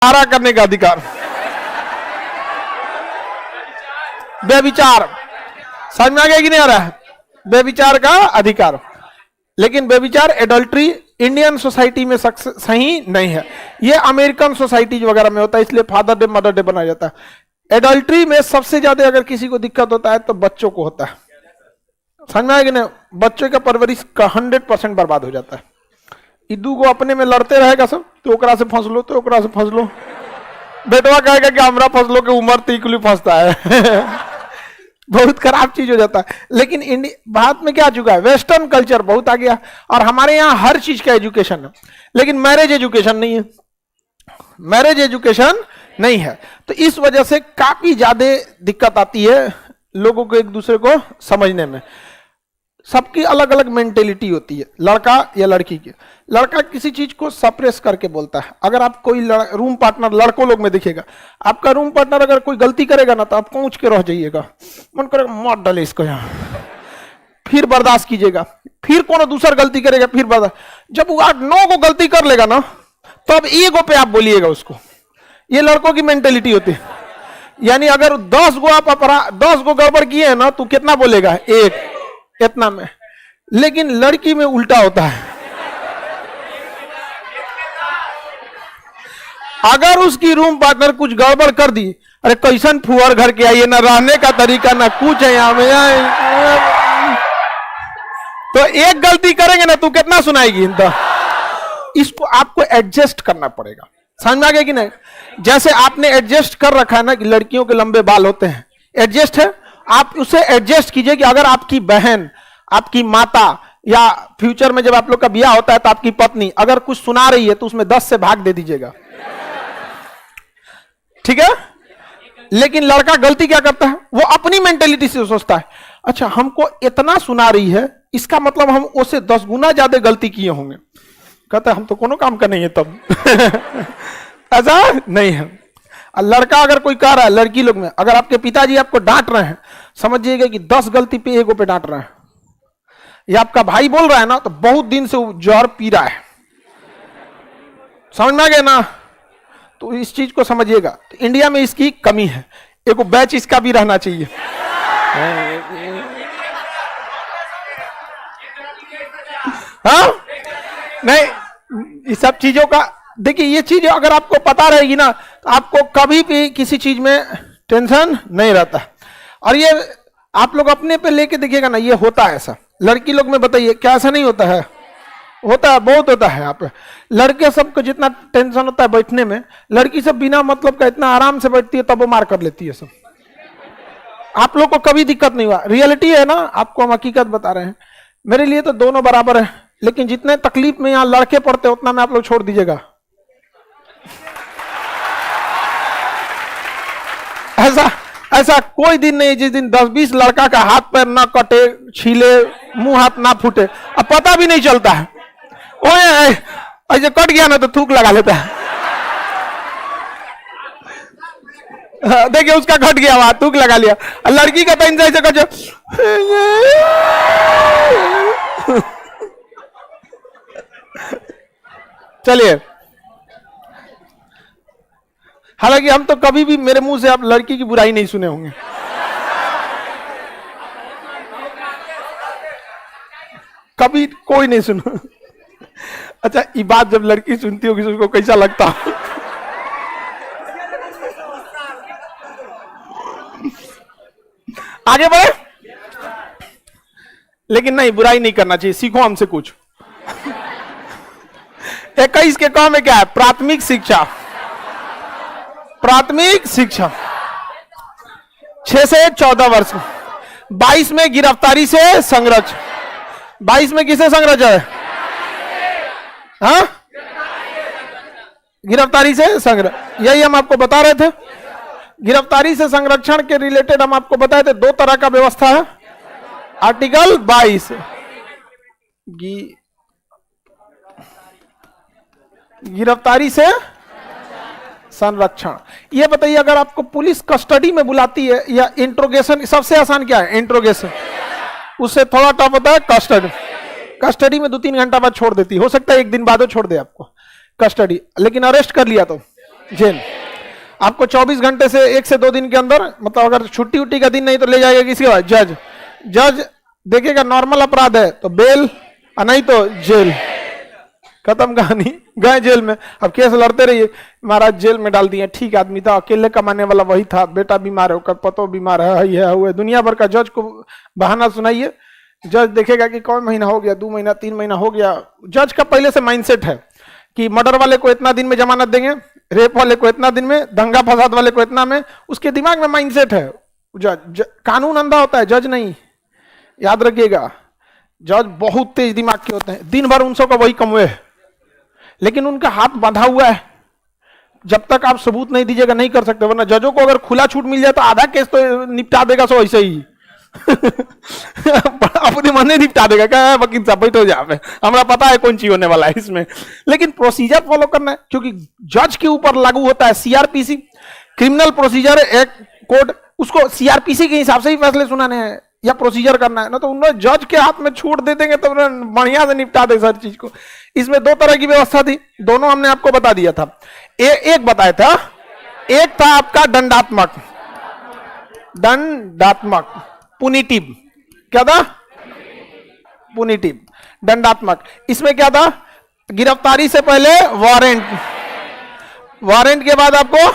आरा करने का अधिकार, व्यभिचार, समझ में आ गया कि नहीं आ रहा है? व्यभिचार का अधिकार। लेकिन व्यभिचार एडल्ट्री इंडियन सोसाइटी में सही नहीं है, ये अमेरिकन सोसाइटी वगैरह में होता है, इसलिए फादर डे मदर डे बनाया जाता है। एडल्ट्री में सबसे ज्यादा अगर किसी को दिक्कत होता है तो बच्चों को होता है, समझ में आया कि नहीं? बच्चों का परवरिश का 100% बर्बाद हो जाता है। इदू को अपने में लड़ते रहेगा सब, तो ओकरा से फंस लो, तो ओकरा से फंस लो, बेटवा कहेगा कि हमरा फंस लो, कि उम्र तीकली फंसता है। बहुत खराब चीज हो जाता है। लेकिन भारत में क्या आ चुका है, वेस्टर्न कल्चर बहुत आ गया, और हमारे यहाँ हर चीज का एजुकेशन है, लेकिन मैरिज एजुकेशन नहीं है, मैरिज एजुकेशन नहीं है। तो इस वजह से काफी ज्यादा दिक्कत आती है लोगों को एक दूसरे को समझने में। सबकी अलग अलग मेंटेलिटी होती है, लड़का या लड़की की। लड़का किसी चीज को सप्रेस करके बोलता है। अगर आप कोई रूम पार्टनर, लड़कों लोग में दिखेगा, आपका रूम पार्टनर अगर कोई गलती करेगा ना, तो आप पहुंच के रह जाइएगा, मन करेगा मार डाले इसको यहाँ, फिर बर्दाश्त कीजिएगा। फिर कौन दूसरा गलती करेगा, फिर बर्दाश्त। जब वो 8-9 को गलती कर लेगा ना, तब ईगो पे आप बोलिएगा उसको। ये लड़कों की मेंटेलिटी होती है। यानी अगर 10 गो आप 10 गो गड़बड़ किए हैं ना, तो कितना बोलेगा, 1, इतना में। लेकिन लड़की में उल्टा होता है। अगर उसकी रूम पार्टनर कुछ गड़बड़ कर दी, अरे कैसन फुहर घर के आइए, ना रहने का तरीका ना कुछ है यहाँ में, तो एक गलती करेंगे ना, तू कितना सुनाएगी? इसको आपको एडजस्ट करना पड़ेगा, समझ में आ गया कि नहीं? जैसे आपने एडजस्ट कर रखा है ना कि लड़कियों के लंबे बाल होते हैं, एडजस्ट है, आप उसे एडजस्ट कीजिए कि अगर आपकी बहन, आपकी माता, या फ्यूचर में जब आप लोग का ब्याह होता है तो आपकी पत्नी अगर कुछ सुना रही है, तो उसमें 10 से भाग दे दीजिएगा, ठीक है? लेकिन लड़का गलती क्या करता है, वो अपनी मेंटेलिटी से सोचता है, अच्छा हमको इतना सुना रही है, इसका मतलब हम उससे 10 गुना ज्यादा गलती किए होंगे। कहता है हम तो कोनो काम का नहीं है तब। ऐसा नहीं है। लड़का अगर कोई कह रहा है, लड़की लोग में अगर आपके पिताजी आपको डांट रहे हैं, समझिएगा कि 10 गलती पे एगो पे डांट रहे हैं। या आपका भाई बोल रहा है ना, तो बहुत दिन से वो जहर पी रहा है, समझ में आ गया ना? तो इस चीज को समझिएगा। तो इंडिया में इसकी कमी है, एक बैच इसका भी रहना चाहिए। हाँ नहीं, इस सब चीजों का देखिए, ये चीज अगर आपको पता रहेगी ना, तो आपको कभी भी किसी चीज में टेंशन नहीं रहता। और ये आप लोग अपने पे लेके देखिएगा ना, ये होता है ऐसा। लड़की लोग में बताइए क्या ऐसा नहीं होता है? होता है, बहुत होता है। आप लड़के सबको जितना टेंशन होता है बैठने में, लड़की सब बिना मतलब का इतना आराम से बैठती है, तब वो मार कर लेती है सब। आप लोग को कभी दिक्कत नहीं हुआ, रियलिटी है ना, आपको हम हकीकत बता रहे हैं। मेरे लिए तो दोनों बराबर है, लेकिन जितने तकलीफ में यहाँ लड़के पड़ते उतना में आप लोग छोड़ दीजिएगा। ऐसा कोई दिन नहीं जिस दिन 10-20 लड़का का हाथ पैर ना कटे, छीले, मुंह हाथ ना फूटे, अब पता भी नहीं चलता है। ओए ऐसे कट गया ना तो थूक लगा लेता है। देखिए उसका घट गया, वहां थूक लगा लिया। लड़की का तो ऐसे कर, चलिए, हालांकि हम तो कभी भी, मेरे मुंह से आप लड़की की बुराई नहीं सुने होंगे। कभी कोई नहीं सुना। अच्छा, ये बात जब लड़की सुनती होगी तो उसको कैसा लगता? आगे बढ़े। लेकिन नहीं, बुराई नहीं करना चाहिए, सीखो हमसे कुछ। 21 के काम में क्या है? प्राथमिक शिक्षा। प्राथमिक शिक्षा 6 से 14 वर्ष। 22 में गिरफ्तारी से संरक्षण। 22 में किसे संरक्षण है? हाँ, गिरफ्तारी से संरक्षण। यही हम आपको बता रहे थे। गिरफ्तारी से संरक्षण के रिलेटेड हम आपको बताए थे, 2 तरह का व्यवस्था है। आर्टिकल 22 गिरफ्तारी से संरक्षण। ये बताइए, अगर आपको पुलिस कस्टडी में बुलाती है या इंट्रोगेशन, सबसे आसान क्या है? इंट्रोगेशन। उससे थोड़ा टफ होता है कस्टडी। कस्टडी में 2-3 घंटा बाद छोड़ देती, हो सकता है 1 दिन बाद छोड़ दे आपको कस्टडी। लेकिन अरेस्ट कर लिया तो जेल। आपको 24 घंटे से 1 से 2 दिन के अंदर, मतलब अगर छुट्टी उट्टी का दिन नहीं तो ले जाएगा किसके पास? जज। जज देखेगा नॉर्मल अपराध है तो बेल, और नहीं तो जेल। खत्म कहानी, गए जेल में। अब केस लड़ते रहिए, महाराज जेल में डाल दिए, ठीक आदमी था, अकेले कमाने वाला वही था, बेटा बीमार है, उसका पतो बीमार है, ये है, वो है, दुनिया भर का। जज को बहाना सुनाइए, जज देखेगा कि कौन महीना हो गया, 2 महीना 3 महीना हो गया। जज का पहले से माइंडसेट है कि मर्डर वाले को इतना दिन में जमानत देंगे, रेप वाले को इतना दिन में, दंगा फसाद वाले को इतना में। उसके दिमाग में माइंडसेट है। कानून अंधा होता है, जज नहीं, याद रखिएगा। जज बहुत तेज दिमाग के होते हैं, दिन भर उन सबका वही कमवे है, लेकिन उनका हाथ बंधा हुआ है। जब तक आप सबूत नहीं दीजिएगा नहीं कर सकते, वरना जजों को अगर खुला छूट मिल जाए तो आधा केस तो निपटा देगा, सो ऐसे ही अपने मन में निपटा देगा। क्या वकील साहब बैठो जहाँ पे, हमारा पता है कौन चीज होने वाला है इसमें। लेकिन प्रोसीजर फॉलो करना है, क्योंकि जज के ऊपर लागू होता है CrPC, criminal procedure act code. उसको सीआरपीसी के हिसाब से ही फैसले सुनाने हैं या प्रोसीजर करना है ना, तो उन्होंने जज के हाथ में छूट दे देंगे तो बढ़िया से निपटा दे सर चीज को। इसमें 2 तरह की व्यवस्था थी, दोनों हमने आपको बता दिया था। एक बताया था, एक था आपका दंडात्मक, पुनिटिव। क्या था? पुनिटिव, दंडात्मक। इसमें क्या था? गिरफ्तारी से पहले वारंट, वारंट के बाद आपको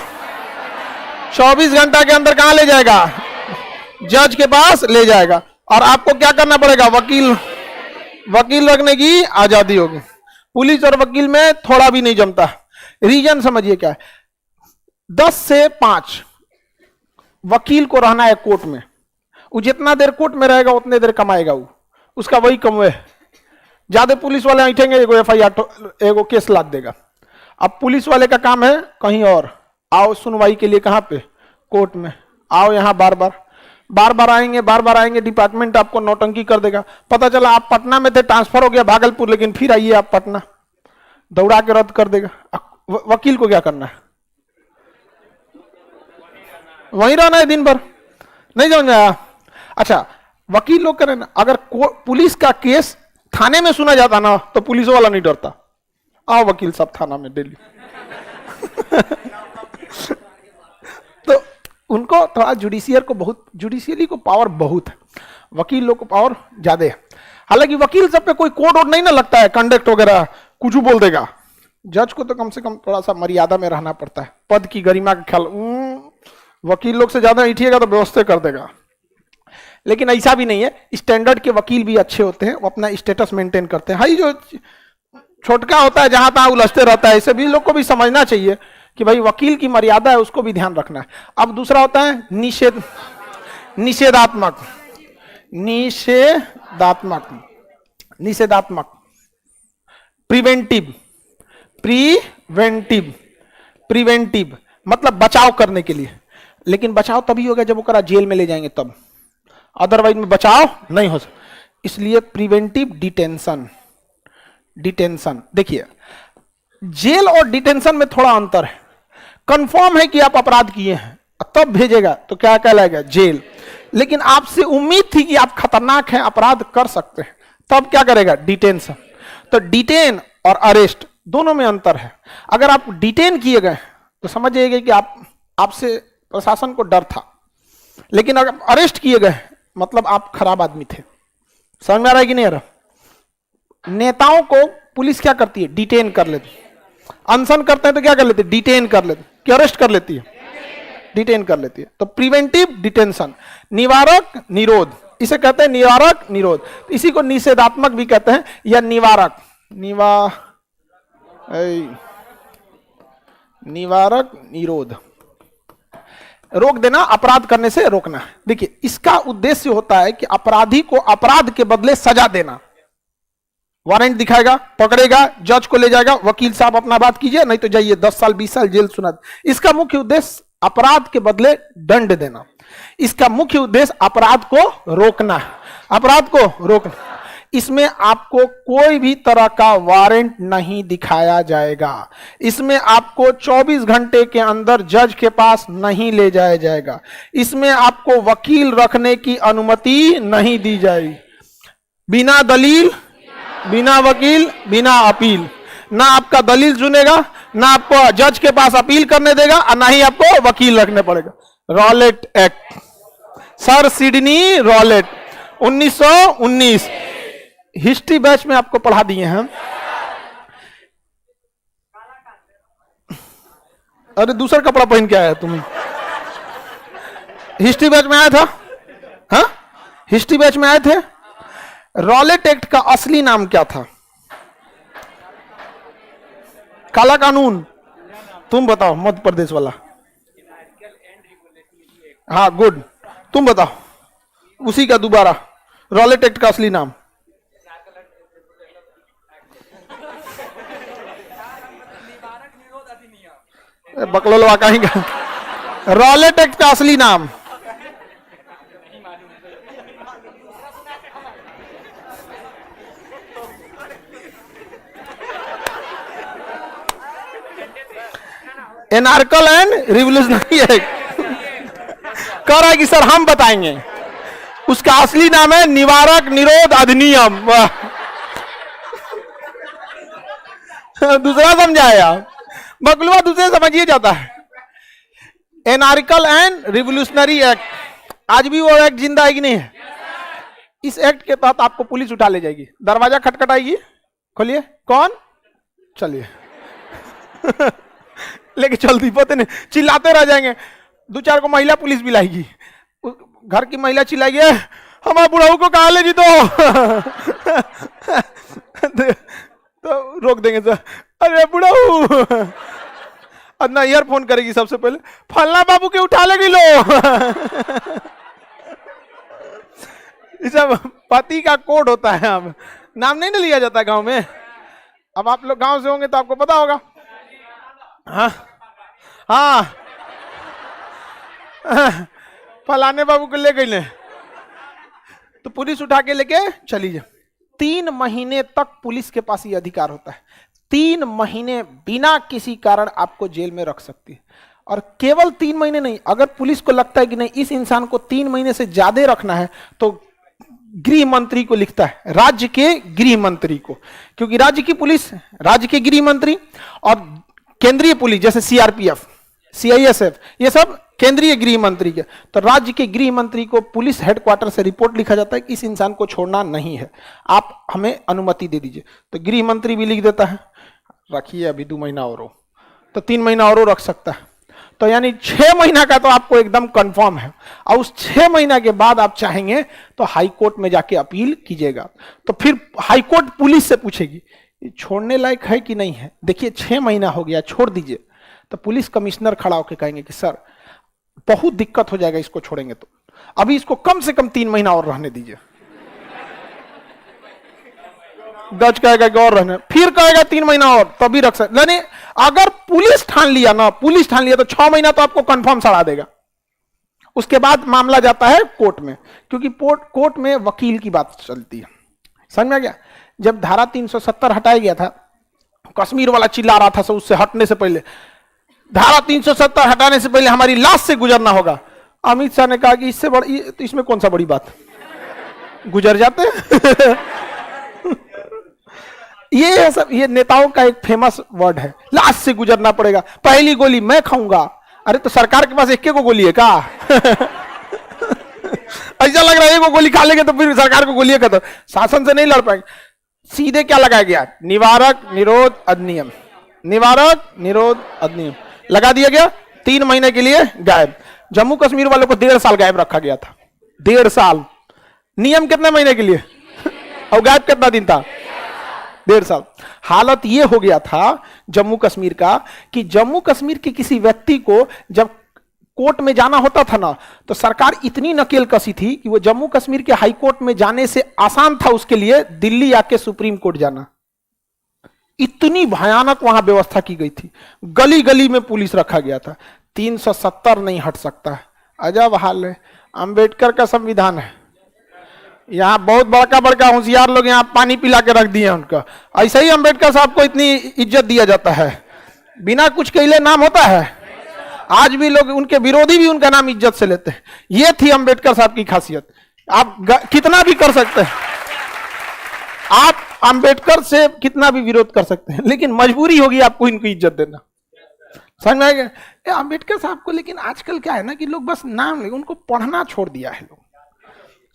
24 घंटा के अंदर कहां ले जाएगा? जज के पास ले जाएगा। और आपको क्या करना पड़ेगा? वकील रखने की आजादी होगी। पुलिस और वकील में थोड़ा भी नहीं जमता। रीजन समझिए क्या है, 10 से 5 वकील को रहना है कोर्ट में। वो जितना देर कोर्ट में रहेगा उतने देर कमाएगा, वो उसका वही कमवे है। ज्यादा पुलिस वाले ऐठेंगे, एगो एफआईआर, एगो केस लाद देगा। अब पुलिस वाले का काम है कहीं और, आओ सुनवाई के लिए कहां पे? कोर्ट में। आओ यहां बार बार आएंगे, डिपार्टमेंट आपको नौटंकी कर देगा। पता चला आप पटना में थे, ट्रांसफर हो गया भागलपुर, लेकिन फिर आइए आप पटना, दौड़ा के रद्द कर देगा। वकील को क्या करना है? वहीं रहना है दिन भर, नहीं समझ आया? अच्छा, वकील लोग करें ना, अगर पुलिस का केस थाने में सुना जाता ना तो पुलिस वाला नहीं डरता। आओ वकील साहब थाना में डेली तो उनको थोड़ा जुडिशियरी को पावर बहुत है, वकील लोग को पावर ज्यादा है। हालांकि वकील सब पे कोई कोड वोड नहीं ना लगता है, कंडक्ट वगैरह कुछ बोल देगा। जज को तो कम से कम थोड़ा सा मर्यादा में रहना पड़ता है, पद की गरिमा का ख्याल। वकील लोग से ज्यादा उठिएगा तो व्यवस्था कर देगा। लेकिन ऐसा भी नहीं है, स्टैंडर्ड के वकील भी अच्छे होते हैं, वो अपना स्टेटस मेंटेन करते हैं। हाई जो छोटका होता है जहां तहां उलझते रहता है, इसे भी लोग को भी समझना चाहिए कि भाई वकील की मर्यादा है, उसको भी ध्यान रखना है। अब दूसरा होता है निषेधात्मक, प्रिवेंटिव मतलब बचाव करने के लिए। लेकिन बचाव तभी होगा जब वो जेल में ले जाएंगे तब, अदरवाइज में बचाव नहीं हो सकता। इसलिए प्रिवेंटिव डिटेंशन। देखिए, जेल और डिटेंशन में थोड़ा अंतर है। कंफर्म है कि आप अपराध किए हैं तब भेजेगा तो क्या कहलाएगा? जेल। लेकिन आपसे उम्मीद थी कि आप खतरनाक हैं, अपराध कर सकते हैं, तब क्या करेगा? डिटेंशन। तो डिटेन और अरेस्ट दोनों में अंतर है। अगर आप डिटेन किए गए तो समझिएगा कि आपसे प्रशासन को डर था, लेकिन अगर अरेस्ट किए गए मतलब आप खराब आदमी थे। समझ में आ रहा है कि नहीं आ रहा? नेताओं को पुलिस क्या करती है? डिटेन कर लेती। अनशन करते हैं तो क्या कर लेते? डिटेन कर लेते। क्या अरेस्ट कर लेती है? डिटेन कर लेती है। तो प्रिवेंटिव डिटेंशन, निवारक निरोध, इसे कहते हैं निवारक निरोध। इसी को निषेधात्मक भी कहते हैं या निवारक निरोध, रोक देना, अपराध करने से रोकना। देखिए, इसका उद्देश्य होता है कि अपराधी को अपराध के बदले सजा देना। वारंट दिखाएगा, पकड़ेगा, जज को ले जाएगा, वकील साहब अपना बात कीजिए, नहीं तो जाइए 10 साल 20 साल जेल सुना। इसका मुख्य उद्देश्य अपराध के बदले दंड देना। इसका मुख्य उद्देश्य अपराध को रोकना, इसमें आपको कोई भी तरह का वारंट नहीं दिखाया जाएगा। इसमें आपको 24 घंटे के अंदर जज के पास नहीं ले जाया जाएगा। इसमें आपको वकील रखने की अनुमति नहीं दी जाएगी। बिना दलील, बिना वकील, बिना अपील। ना आपका दलील सुनेगा, ना आपको जज के पास अपील करने देगा, और ना ही आपको वकील रखने पड़ेगा। Rowlatt act, sir Sydney Rowlatt, 1919, history batch में आपको पढ़ा दिए हैं। अरे दूसरा कपड़ा पहन के आया तुम, हिस्ट्री बैच में आया था? हाँ, हिस्ट्री बैच में आए थे। रॉलेट एक्ट का असली नाम क्या था? काला कानून, तुम बताओ, मध्य प्रदेश वाला। हाँ गुड, तुम बताओ, उसी का दोबारा, रॉलेट एक्ट का असली नाम। बकलोलवा कहीं का। रॉलेट एक्ट का असली नाम एनार्कल एंड रिवोल्यूशनरी एक्ट। कह रहा है कि सर हम बताएंगे, उसका असली नाम है निवारक निरोध अधिनियम। दूसरा समझाया, बकलुआ दूसरे समझिए जाता है। एनार्कल एंड रिवोल्यूशनरी एक्ट, आज भी वो एक्ट जिंदा है कि नहीं है? इस एक्ट के तहत आपको पुलिस उठा ले जाएगी, दरवाजा खटखटाएगी, खोलिए, कौन? चलिए। लेके चलती पता नहीं, चिल्लाते रह जाएंगे। दो चार को महिला पुलिस भी लाएगी, घर की महिला चिल्लाएगी, हमारे बुढ़ाऊ को कहा ले जी तो रोक देंगे सर, अरे बुढ़ाऊ। अन्ना ईयरफोन करेगी सबसे पहले, फल्ला बाबू के उठा लेगी लो। ये सब पति का कोड होता है, अब नाम नहीं ना लिया जाता गांव में। अब आप लोग गांव से होंगे तो आपको पता होगा। हाँ हाँ, फलाने बाबू को ले गई, तो पुलिस उठा के लेके चली जाए। 3 महीने तक पुलिस के पास ये अधिकार होता है, 3 महीने बिना किसी कारण आपको जेल में रख सकती है। और केवल 3 महीने नहीं, अगर पुलिस को लगता है कि नहीं इस इंसान को 3 महीने से ज्यादा रखना है, तो गृह मंत्री को लिखता है, राज्य के गृह मंत्री को, क्योंकि राज्य की पुलिस, राज्य के गृह मंत्री और केंद्रीय पुलिस जैसे सीआरपीएफ, सीआईएसएफ, ये सब केंद्रीय गृह मंत्री के, तो राज्य के गृह मंत्री को पुलिस हेडक्वार्टर से रिपोर्ट लिखा जाता है कि इस इंसान को छोड़ना नहीं है, आप हमें अनुमति दे दीजिए। तो गृह मंत्री भी लिख देता है, रखिए अभी 2 महीना और हो, तो 3 महीना और रख सकता है। तो यानी 6 महीना का तो आपको एकदम कंफर्म है। और उस 6 महीना के बाद आप चाहेंगे तो हाई कोर्ट में जाके अपील कीजिएगा, तो फिर हाई कोर्ट पुलिस से पूछेगी ये छोड़ने लायक है कि नहीं है। देखिए 6 महीना हो गया, छोड़ दीजिए। तो पुलिस कमिश्नर खड़ा होकर कहेंगे कि सर बहुत दिक्कत हो जाएगा इसको छोड़ेंगे, तो अभी इसको कम से कम 3 महीना और रहने दीजिए। जज कहेगा कि और रहने, फिर कहेगा 3 महीना और, तभी रख सकते। यानी अगर पुलिस ठान लिया ना, पुलिस ठान लिया तो 6 महीना तो आपको कंफर्म सड़ा देगा। उसके बाद मामला जाता है कोर्ट में, क्योंकि कोर्ट में वकील की बात चलती है। समझ में आ गया? जब धारा 370 हटाया गया था, कश्मीर वाला चिल्ला रहा था, उससे हटने से पहले, धारा 370 हटाने से पहले हमारी लाश से गुजरना होगा। अमित शाह ने कहा कि इससे बड़ी, तो इसमें कौन सा बड़ी बात, गुजर जाते। ये है सब, ये नेताओं का एक फेमस वर्ड है, लाश से गुजरना पड़ेगा, पहली गोली मैं खाऊंगा। अरे तो सरकार के पास 1 गोली है का? ऐसा लग रहा है 1 गोली खा लेंगे तो फिर सरकार को गोली का, तो शासन से नहीं लड़ पाएंगे। सीधे क्या लगाया गया? निवारक निरोध अधिनियम, निवारक निरोध अधिनियम लगा दिया गया। 3 महीने के लिए गायब। जम्मू कश्मीर वालों को 1.5 साल गायब रखा गया था, 1.5 साल। नियम कितने महीने के लिए और गायब कितना दिन था? 1.5 साल। हालत यह हो गया था जम्मू कश्मीर का कि जम्मू कश्मीर के किसी व्यक्ति को जब कोर्ट में जाना होता था ना, तो सरकार इतनी नकेल कसी थी कि वो जम्मू कश्मीर के हाई कोर्ट में जाने से आसान था उसके लिए दिल्ली आके सुप्रीम कोर्ट जाना। इतनी भयानक वहां व्यवस्था की गई थी, गली गली में पुलिस रखा गया था। 370 नहीं हट सकता है। अजब हाल है। अंबेडकर का संविधान है, यहाँ बहुत बड़का बड़का होशियार लोग यहाँ पानी पिला के रख दिए उनका। ऐसे ही अंबेडकर साहब को इतनी इज्जत दिया जाता है, बिना कुछ कहले नाम होता है। आज भी लोग, उनके विरोधी भी उनका नाम इज्जत से लेते हैं। ये थी अंबेडकर साहब की खासियत। आप कितना भी कर सकते हैं। आप अंबेडकर से कितना भी विरोध कर सकते हैं, लेकिन मजबूरी होगी आपको इनको इज्जत देना। समझ में आएगा अंबेडकर साहब को। लेकिन आजकल क्या है ना कि लोग बस नाम ले, उनको पढ़ना छोड़ दिया है लोग।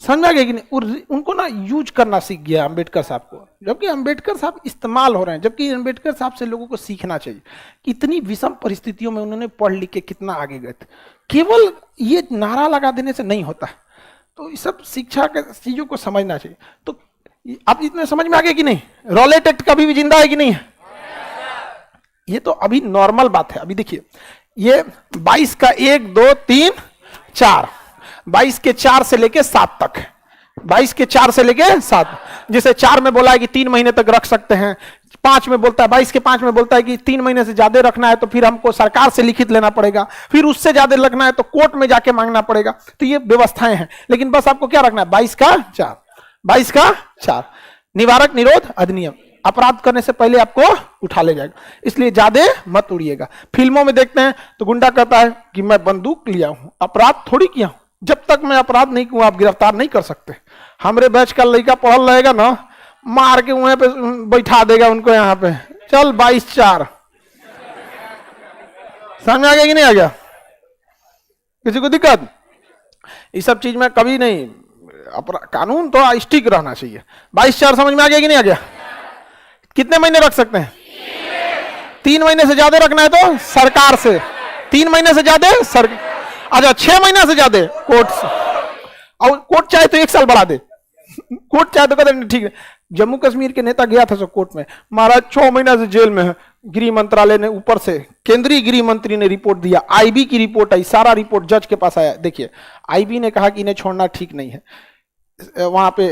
समझ में आ गया कि नहीं? उनको ना यूज करना सीख गया अंबेडकर साहब को, जबकि अंबेडकर साहब इस्तेमाल हो रहे हैं। जबकि अंबेडकर साहब से लोगों को सीखना चाहिए कि इतनी विषम परिस्थितियों में उन्होंने पढ़ लिख के कितना आगे गए थे। केवल ये नारा लगा देने से नहीं होता, तो ये सब शिक्षा के चीजों को समझना चाहिए। तो आप इतने समझ में आ गया कि नहीं? रॉलेट एक्ट कभी भी जिंदा है कि नहीं है? ये तो अभी नॉर्मल बात है। अभी देखिए ये 22 का 1 2 3 4, 22 के 4 से लेके 7 तक है। 22 के 4 से लेके 7, जिसे 4 में बोला है कि 3 महीने तक रख सकते हैं, 5 में बोलता है, 22 के 5 में बोलता है कि 3 महीने से ज्यादा रखना है तो फिर हमको सरकार से लिखित लेना पड़ेगा, फिर उससे ज्यादा रखना है तो कोर्ट में जाके मांगना पड़ेगा। तो ये व्यवस्थाएं हैं। लेकिन बस आपको क्या रखना है? 22 का 4, 22 का 4 निवारक निरोध अधिनियम, अपराध करने से पहले आपको उठा ले जाएगा, इसलिए ज्यादा मत उड़िएगा। फिल्मों में देखते हैं तो गुंडा कहता है कि मैं बंदूक लिया हूं, अपराध थोड़ी किया हूं, जब तक मैं अपराध नहीं किया आप गिरफ्तार नहीं कर सकते। हमरे बैच का लड़का पढ़ल रहेगा ना, मार के वहां पे बैठा देगा उनको, यहाँ पे चल 22-4। समझ में आ गया कि नहीं आ गया? किसी को दिक्कत? इस सब चीज में कभी नहीं, कानून तो स्ट्रिक्ट रहना चाहिए। 22-4 समझ में आ गया कि नहीं आ गया? कितने महीने रख सकते हैं? 3 महीने से ज्यादा रखना है तो सरकार से, 3 महीने से ज्यादा अच्छा 6 महीने से ज्यादा कोर्ट से, और कोर्ट चाहे तो 1 साल बढ़ा दे, कोर्ट चाहे तो कहते ठीक है। जम्मू कश्मीर के नेता गया था सो कोर्ट में, महाराज 6 महीना से जेल में है। गृह मंत्रालय ने ऊपर से, केंद्रीय गृह मंत्री ने रिपोर्ट दिया, आईबी की रिपोर्ट आई, सारा रिपोर्ट जज के पास आया। देखिए आईबी ने कहा कि इन्हें छोड़ना ठीक नहीं है, वहां पे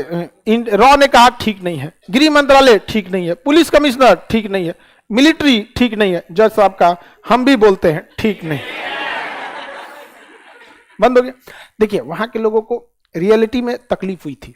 रॉ ने कहा ठीक नहीं है, गृह मंत्रालय ठीक नहीं है, पुलिस कमिश्नर ठीक नहीं है, मिलिट्री ठीक नहीं है, जज साहब का हम भी बोलते हैं ठीक नहीं, बंद हो गया। देखिए वहां के लोगों को रियलिटी में तकलीफ हुई थी,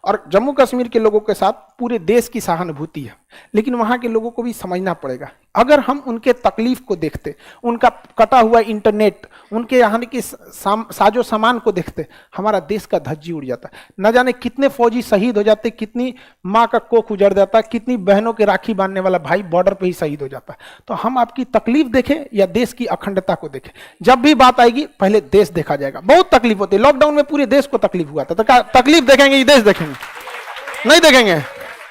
और जम्मू कश्मीर के लोगों के साथ पूरे देश की सहानुभूति है। लेकिन वहां के लोगों को भी समझना पड़ेगा, अगर हम उनके तकलीफ को देखते, उनका कटा हुआ इंटरनेट, उनके यहाँ की साजो सामान को देखते, हमारा देश का धज्जी उड़ जाता। न जाने कितने फौजी शहीद हो जाते, कितनी माँ का कोख उजड़ जाता, कितनी बहनों के राखी बांधने वाला भाई बॉर्डर पे ही शहीद हो जाता। तो हम आपकी तकलीफ देखें या देश की अखंडता को देखें? जब भी बात आएगी पहले देश देखा जाएगा। बहुत तकलीफ होती है, लॉकडाउन में पूरे देश को तकलीफ हुआ था, तो तकलीफ देखेंगे ये देश देखेंगे? नहीं देखेंगे।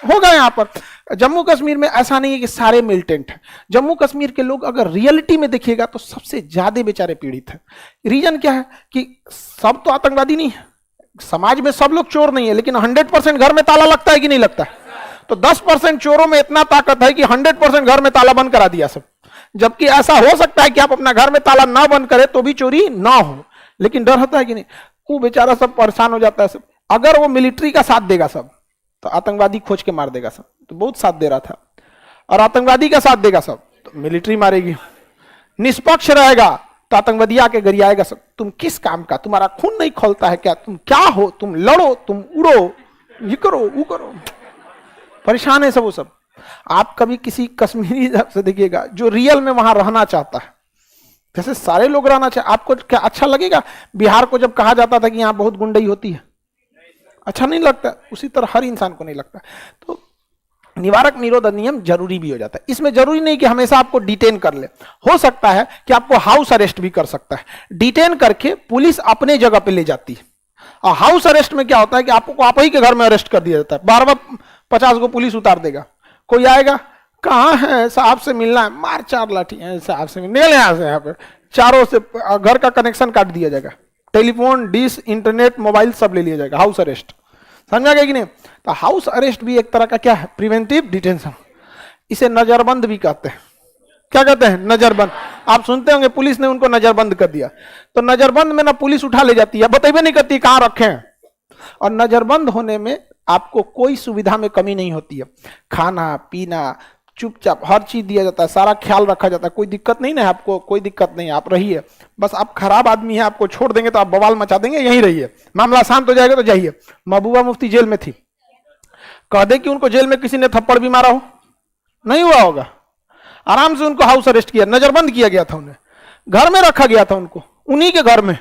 होगा यहाँ पर जम्मू कश्मीर में ऐसा नहीं है कि सारे मिलिटेंट हैं। जम्मू कश्मीर के लोग अगर रियलिटी में देखिएगा तो सबसे ज्यादा बेचारे पीड़ित हैं। रीजन क्या है कि सब तो आतंकवादी नहीं है, समाज में सब लोग चोर नहीं है, लेकिन 100% घर में ताला लगता है कि नहीं लगता है? तो 10% चोरों में इतना ताकत है कि 100% घर में ताला बंद करा दिया सब। जबकि ऐसा हो सकता है कि आप अपना घर में ताला ना बंद करें तो भी चोरी ना हो, लेकिन डर होता है कि नहीं? वो बेचारा सब परेशान हो जाता है सब। अगर वो मिलिट्री का साथ देगा सब तो आतंकवादी खोज के मार देगा सब, तो बहुत साथ दे रहा था। और आतंकवादी का साथ देगा सब तो मिलिट्री मारेगी। निष्पक्ष रहेगा तो आतंकवादी आके गरियाएगा सब। तुम किस काम का? तुम्हारा खून नहीं खोलता है क्या? तुम क्या हो? तुम लड़ो, तुम उड़ो, ये करो वो करो, परेशान है सब वो सब। आप कभी किसी कश्मीरी से देखिएगा जो रियल में वहां रहना चाहता है, जैसे सारे लोग रहना चाहते, आपको क्या अच्छा लगेगा? बिहार को जब कहा जाता था कि यहाँ बहुत गुंडई होती है, अच्छा नहीं लगता? उसी तरह हर इंसान को नहीं लगता। तो निवारक निरोध अधिनियम जरूरी भी हो जाता है। इसमें जरूरी नहीं कि हमेशा आपको डिटेन कर ले, हो सकता है कि आपको हाउस अरेस्ट भी कर सकता है। डिटेन करके पुलिस अपने जगह पे ले जाती है। और हाउस अरेस्ट में क्या होता है कि आपको आप ही के घर में अरेस्ट कर दिया जाता है। बार बार 50 को पुलिस उतार देगा। कोई आएगा, कहाँ है? साहब से मिलना है, मार 4 लाठी है, साहब से मिलने यहाँ से, यहाँ पे चारों से घर का कनेक्शन काट दिया जाएगा, टेलीफोन, डिश, इंटरनेट, मोबाइल सब ले लिया जाएगा। हाउस अरेस्ट समझ आ गया कि नहीं? तो हाउस अरेस्ट भी एक तरह का क्या है? Preventive detention. इसे नजरबंद भी कहते हैं। क्या कहते हैं? नजरबंद। आप सुनते होंगे पुलिस ने उनको नजरबंद कर दिया। तो नजरबंद में ना पुलिस उठा ले जाती है, बताइए नहीं करती कहां रखे हैं। और नजरबंद होने में आपको कोई सुविधा में कमी नहीं होती है। खाना पीना चुपचाप हर चीज दिया जाता है, सारा ख्याल रखा जाता है, कोई दिक्कत नहीं ना, आपको कोई दिक्कत नहीं, आप रहिए। बस आप खराब आदमी है, आपको छोड़ देंगे तो आप बवाल मचा देंगे, यहीं रहिए, मामला शांत हो जाएगा तो जाइए। महबूबा मुफ्ती जेल में थी, कह दे कि उनको जेल में किसी ने थप्पड़ भी मारा हो, नहीं हुआ होगा। आराम से उनको हाउस अरेस्ट किया, नजरबंद किया गया था, उन्हें घर में रखा गया था, उनको उन्हीं के घर में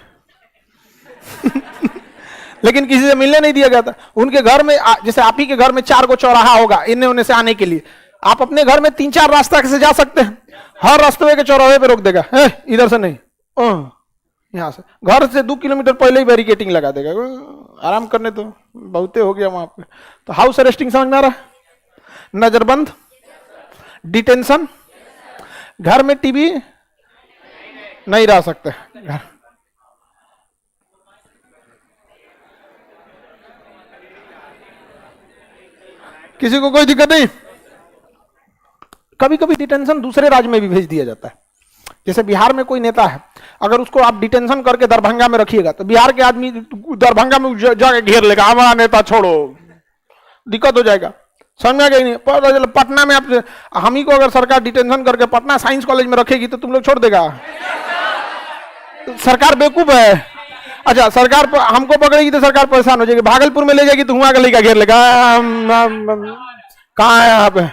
लेकिन किसी से मिलने नहीं दिया गया था। उनके घर में जैसे आप ही के घर में 4 गो चौराहा होगा इन्हें उन्हें से आने के लिए, आप अपने घर में 3-4 रास्ता से जा सकते हैं, हर रास्ते के चौराहे पे रोक देगा, इधर से नहीं, यहां से, घर से 2 किलोमीटर पहले ही बैरिकेटिंग लगा देगा, आराम करने तो बहुते हो गया वहां पे। तो हाउस अरेस्टिंग समझ में आ रहा है? नजरबंद, डिटेंशन, घर में टीवी नहीं रह सकते घर। किसी को कोई दिक्कत नहीं? कभी कभी डिटेंशन दूसरे राज्य में भी भेज दिया जाता है। जैसे बिहार में कोई नेता है, अगर उसको आप डिटेंशन करके दरभंगा में रखिएगा तो बिहार के आदमी दरभंगा में जाके घेर लेगा, हमारा नेता छोड़ो, दिक्कत हो जाएगा। समझ में आ गई नहीं? पटना में आप, हम ही को अगर सरकार डिटेंशन करके पटना साइंस कॉलेज में रखेगी तो तुम लोग छोड़ देगा? सरकार बेवकूफ है। अच्छा, सरकार हमको पकड़ेगी तो सरकार परेशान हो जाएगी, भागलपुर में ले जाएगी तो वहां का लेकर घेर लेगा, कहाँ है यहाँ पे।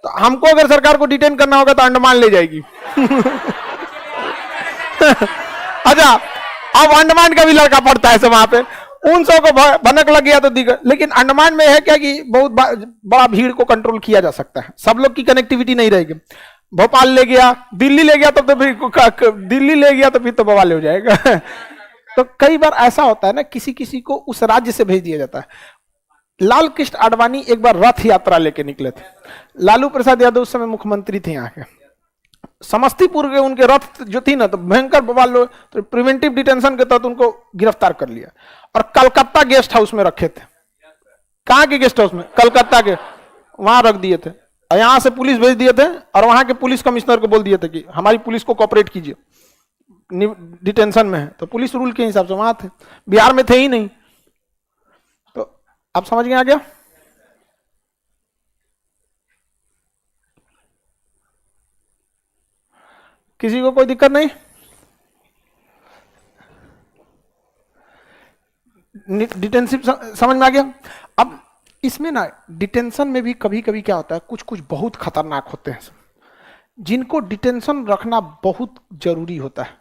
तो हमको अगर सरकार को डिटेन करना होगा तो अंडमान ले जाएगी। अच्छा, अब अंडमान का भी लड़का पड़ता है सब वहां पे, उन सब को भनक लग गया तो दिक्कत। लेकिन अंडमान में है क्या कि बहुत बड़ा भीड़ को कंट्रोल किया जा सकता है, सब लोग की कनेक्टिविटी नहीं रहेगी। भोपाल ले गया, दिल्ली ले गया तो फिर दिल्ली ले गया तो फिर तो बवाल हो जाएगा। तो कई बार ऐसा होता है ना, किसी किसी को उस राज्य से भेज दिया जाता है। लाल कृष्ण आडवाणी एक बार रथ यात्रा लेके निकले थे। लालू प्रसाद यादव उस समय मुख्यमंत्री थे यहाँ के। समस्तीपुर के उनके रथ जो थी ना, तो भयंकर बवाल, तो प्रिवेंटिव डिटेंशन के तहत उनको गिरफ्तार कर लिया और कलकत्ता गेस्ट हाउस में रखे थे। कहाँ के गेस्ट हाउस में? कलकत्ता के, वहां रख दिए थे। यहां से पुलिस भेज दिए थे और वहां के पुलिस कमिश्नर को बोल दिए थे कि हमारी पुलिस को कोऑपरेट कीजिए, डिटेंशन में है। तो पुलिस रूल के हिसाब से वहां थे, बिहार में थे ही नहीं। तो आप समझ गए आ गया? किसी को कोई दिक्कत नहीं? डिटेंसिव समझ में आ गया? अब इसमें ना डिटेंशन में भी कभी कभी क्या होता है, कुछ कुछ बहुत खतरनाक होते हैं जिनको डिटेंशन रखना बहुत जरूरी होता है।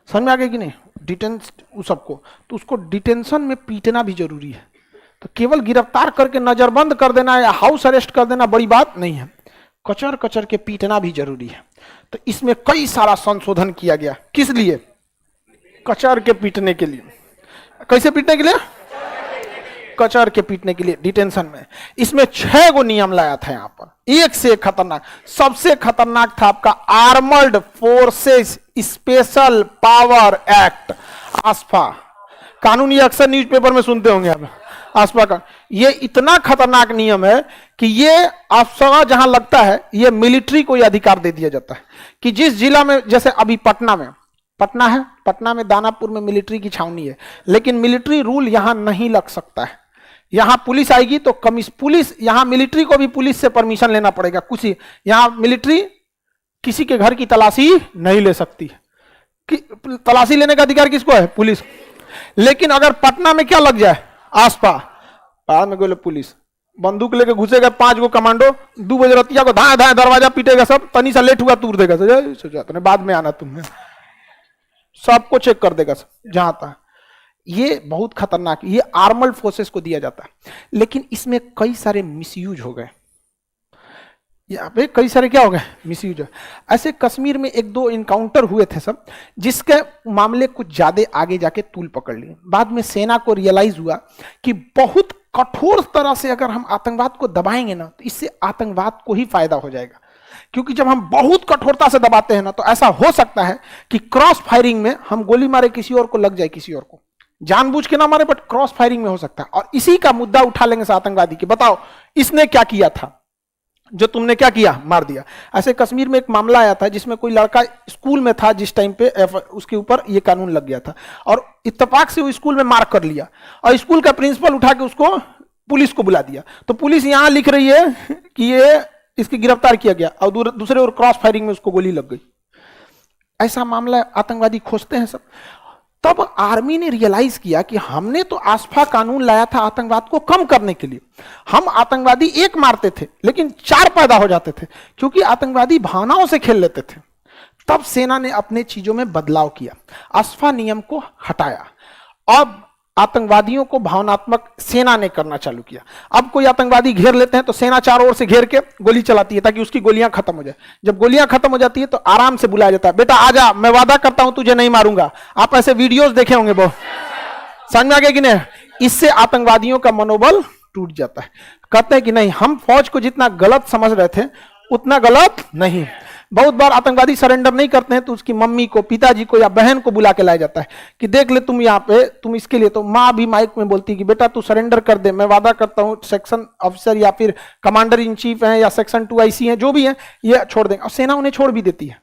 समझ में आ गया कि नहीं? डिटेंशन सबको, तो उसको डिटेंशन में पीटना भी जरूरी है। तो केवल गिरफ्तार करके नजरबंद कर देना या हाउस अरेस्ट कर देना बड़ी बात नहीं है, कचर कचर के पीटना भी जरूरी है। तो इसमें कई सारा संशोधन किया गया। किस लिए? कचर के पीटने के लिए। कैसे पीटने के लिए? कचर के पीटने के लिए डिटेंशन में। इसमें 6 गो नियम लाया था यहाँ पर, एक से खतरनाक। सबसे खतरनाक था आपका armoured forces special power act, AFSPA कानून। ये अक्सर न्यूज़पेपर में सुनते होंगे आप, आस्फा का। ये इतना खतरनाक नियम है कि ये आस्फा जहां लगता है, ये मिलिट्री को यह अधिकार दे दिया जाता है कि जिस जिला में, जैसे अभी पटना में, पटना है, पटना में दानापुर में मिलिट्री की छावनी है, लेकिन मिलिट्री रूल यहां नहीं लग सकता है। यहां पुलिस आएगी तो पुलिस, यहां मिलिट्री को भी पुलिस से परमिशन लेना पड़ेगा। कुछ यहां मिलिट्री किसी के घर की तलाशी नहीं ले सकती। तलाशी लेने का अधिकार किसको है? पुलिस। लेकिन अगर पटना में क्या लग जाए, आसपा पहाड़ में गोले पुलिस बंदूक लेके घुसेगा, 5 गो कमांडो 2 बजे रतिया को धाए धाए दरवाजा पीटेगा, सब तनी सा लेट हुआ तूर देगा, तुमने बाद में आना, तुमने सबको चेक कर देगा जहां तक। ये बहुत खतरनाक, ये आर्मर्ड फोर्सेस को दिया जाता है। लेकिन इसमें कई सारे मिसयूज हो गए, यहाँ पे कई सारे क्या हो गए, मिसयूज। ऐसे कश्मीर में 1-2 इनकाउंटर हुए थे सब, जिसके मामले कुछ ज्यादा आगे जाके तूल पकड़ लिए। बाद में सेना को रियलाइज हुआ कि बहुत कठोर तरह से अगर हम आतंकवाद को दबाएंगे ना, तो इससे आतंकवाद को ही फायदा हो जाएगा। क्योंकि जब हम बहुत कठोरता से दबाते हैं ना, तो ऐसा हो सकता है कि क्रॉस फायरिंग में हम गोली मारे, किसी और को लग जाए, किसी और को जानबूझ के ना मारे, बट क्रॉस फायरिंग में हो सकता है। और इसी का मुद्दा उठा लेंगे से आतंकवादी की, बताओ इसने क्या किया था, जो तुमने क्या किया, मार दिया। ऐसे कश्मीर में एक मामला आया था जिसमें कोई लड़का स्कूल में था जिस टाइम पे, उसके ऊपर ये कानून लग गया था और इत्तेफाक से वो स्कूल में मार कर लिया और स्कूल का प्रिंसिपल उठा के उसको पुलिस को बुला दिया। तो पुलिस यहां लिख रही है कि ये इसकी गिरफ्तार किया गया और दूसरे और क्रॉस फायरिंग में उसको गोली लग गई। ऐसा मामला आतंकवादी खोजते हैं सब। तब आर्मी ने रियलाइज किया कि हमने तो आस्फा कानून लाया था आतंकवाद को कम करने के लिए। हम आतंकवादी एक मारते थे लेकिन 4 पैदा हो जाते थे, क्योंकि आतंकवादी भावनाओं से खेल लेते थे। तब सेना ने अपने चीजों में बदलाव किया, आस्फा नियम को हटाया। अब आतंकवादियों को भावनात्मक सेना ने करना चालू किया। अब कोई आतंकवादी घेर लेते हैं तो सेना चारों ओर से घेर के गोली चलाती है ताकि उसकी गोलियां खत्म हो जाए। जब गोलियां खत्म हो जाती है तो आराम से बुलाया जाता है, बेटा आजा, मैं वादा करता हूं तुझे नहीं मारूंगा। आप ऐसे वीडियोस देखे होंगे बहुत, समझ में आ गया कि नहीं? इससे आतंकवादियों का मनोबल टूट जाता है। कहते हैं कि नहीं, हम फौज को जितना गलत समझ रहे थे उतना गलत नहीं। बहुत बार आतंकवादी सरेंडर नहीं करते हैं तो उसकी मम्मी को, पिताजी को या बहन को बुला के लाया जाता है कि देख ले तुम यहाँ पे, तुम इसके लिए। तो माँ भी माइक में बोलती है कि बेटा तू सरेंडर कर दे, मैं वादा करता हूँ सेक्शन अफसर या फिर कमांडर इन चीफ है या सेक्शन 2 IC है, जो भी है, ये छोड़ देंगे। और सेना उन्हें छोड़ भी देती है।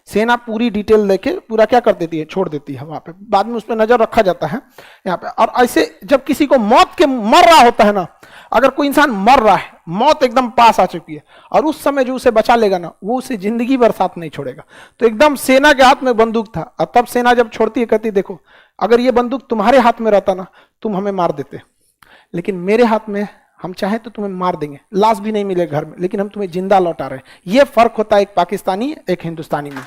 सेना पूरी डिटेल लेके पूरा क्या कर देती है, छोड़ देती है वहां पे। बाद में उस पर नजर रखा जाता है यहाँ पे। और ऐसे जब किसी को मौत के मर रहा होता है ना, अगर कोई इंसान मर रहा है, मौत एकदम पास आ चुकी है, और उस समय जो उसे बचा लेगा ना, वो उसे जिंदगी भर साथ नहीं छोड़ेगा। तो एकदम सेना के हाथ में बंदूक था, और तब सेना जब छोड़ती है कहती देखो अगर ये बंदूक तुम्हारे हाथ में रहता ना, तुम हमें मार देते, लेकिन मेरे हाथ में, हम चाहे तो तुम्हें मार देंगे, लाश भी नहीं मिलेगा घर में, लेकिन हम तुम्हें जिंदा लौटा रहे हैं। ये फर्क होता है एक पाकिस्तानी एक हिंदुस्तानी में।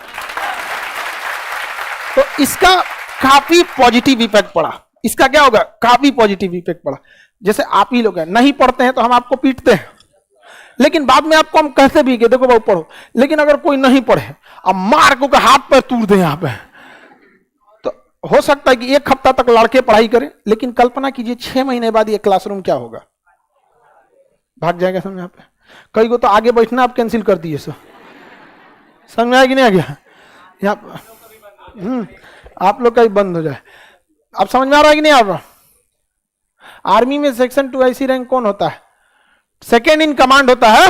तो इसका काफी पॉजिटिव इफेक्ट पड़ा। इसका क्या होगा, काफी पॉजिटिव इफेक्ट पड़ा। जैसे आप ही लोग हैं, नहीं पढ़ते हैं तो हम आपको पीटते हैं, लेकिन बाद में आपको हम कहते भी कि देखो बाबू पढ़ो। लेकिन अगर कोई नहीं पढ़े, अब मार को हाथ पर तोड़ दे यहाँ पे, तो हो सकता है कि 1 हफ्ता तक लड़के पढ़ाई करें, लेकिन कल्पना कीजिए 6 महीने बाद ये क्लासरूम क्या होगा, भाग जाएगा। समझ यहाँ पे कई को तो आगे बैठना आप कैंसिल कर दिए। समझ में आया कि नहीं आ गया? यहाँ आप लोग का ही बंद हो जाए। अब समझ में आ रहा है कि नहीं आप? आर्मी में सेक्शन 2 IC रैंक कौन होता है? सेकेंड इन कमांड होता है।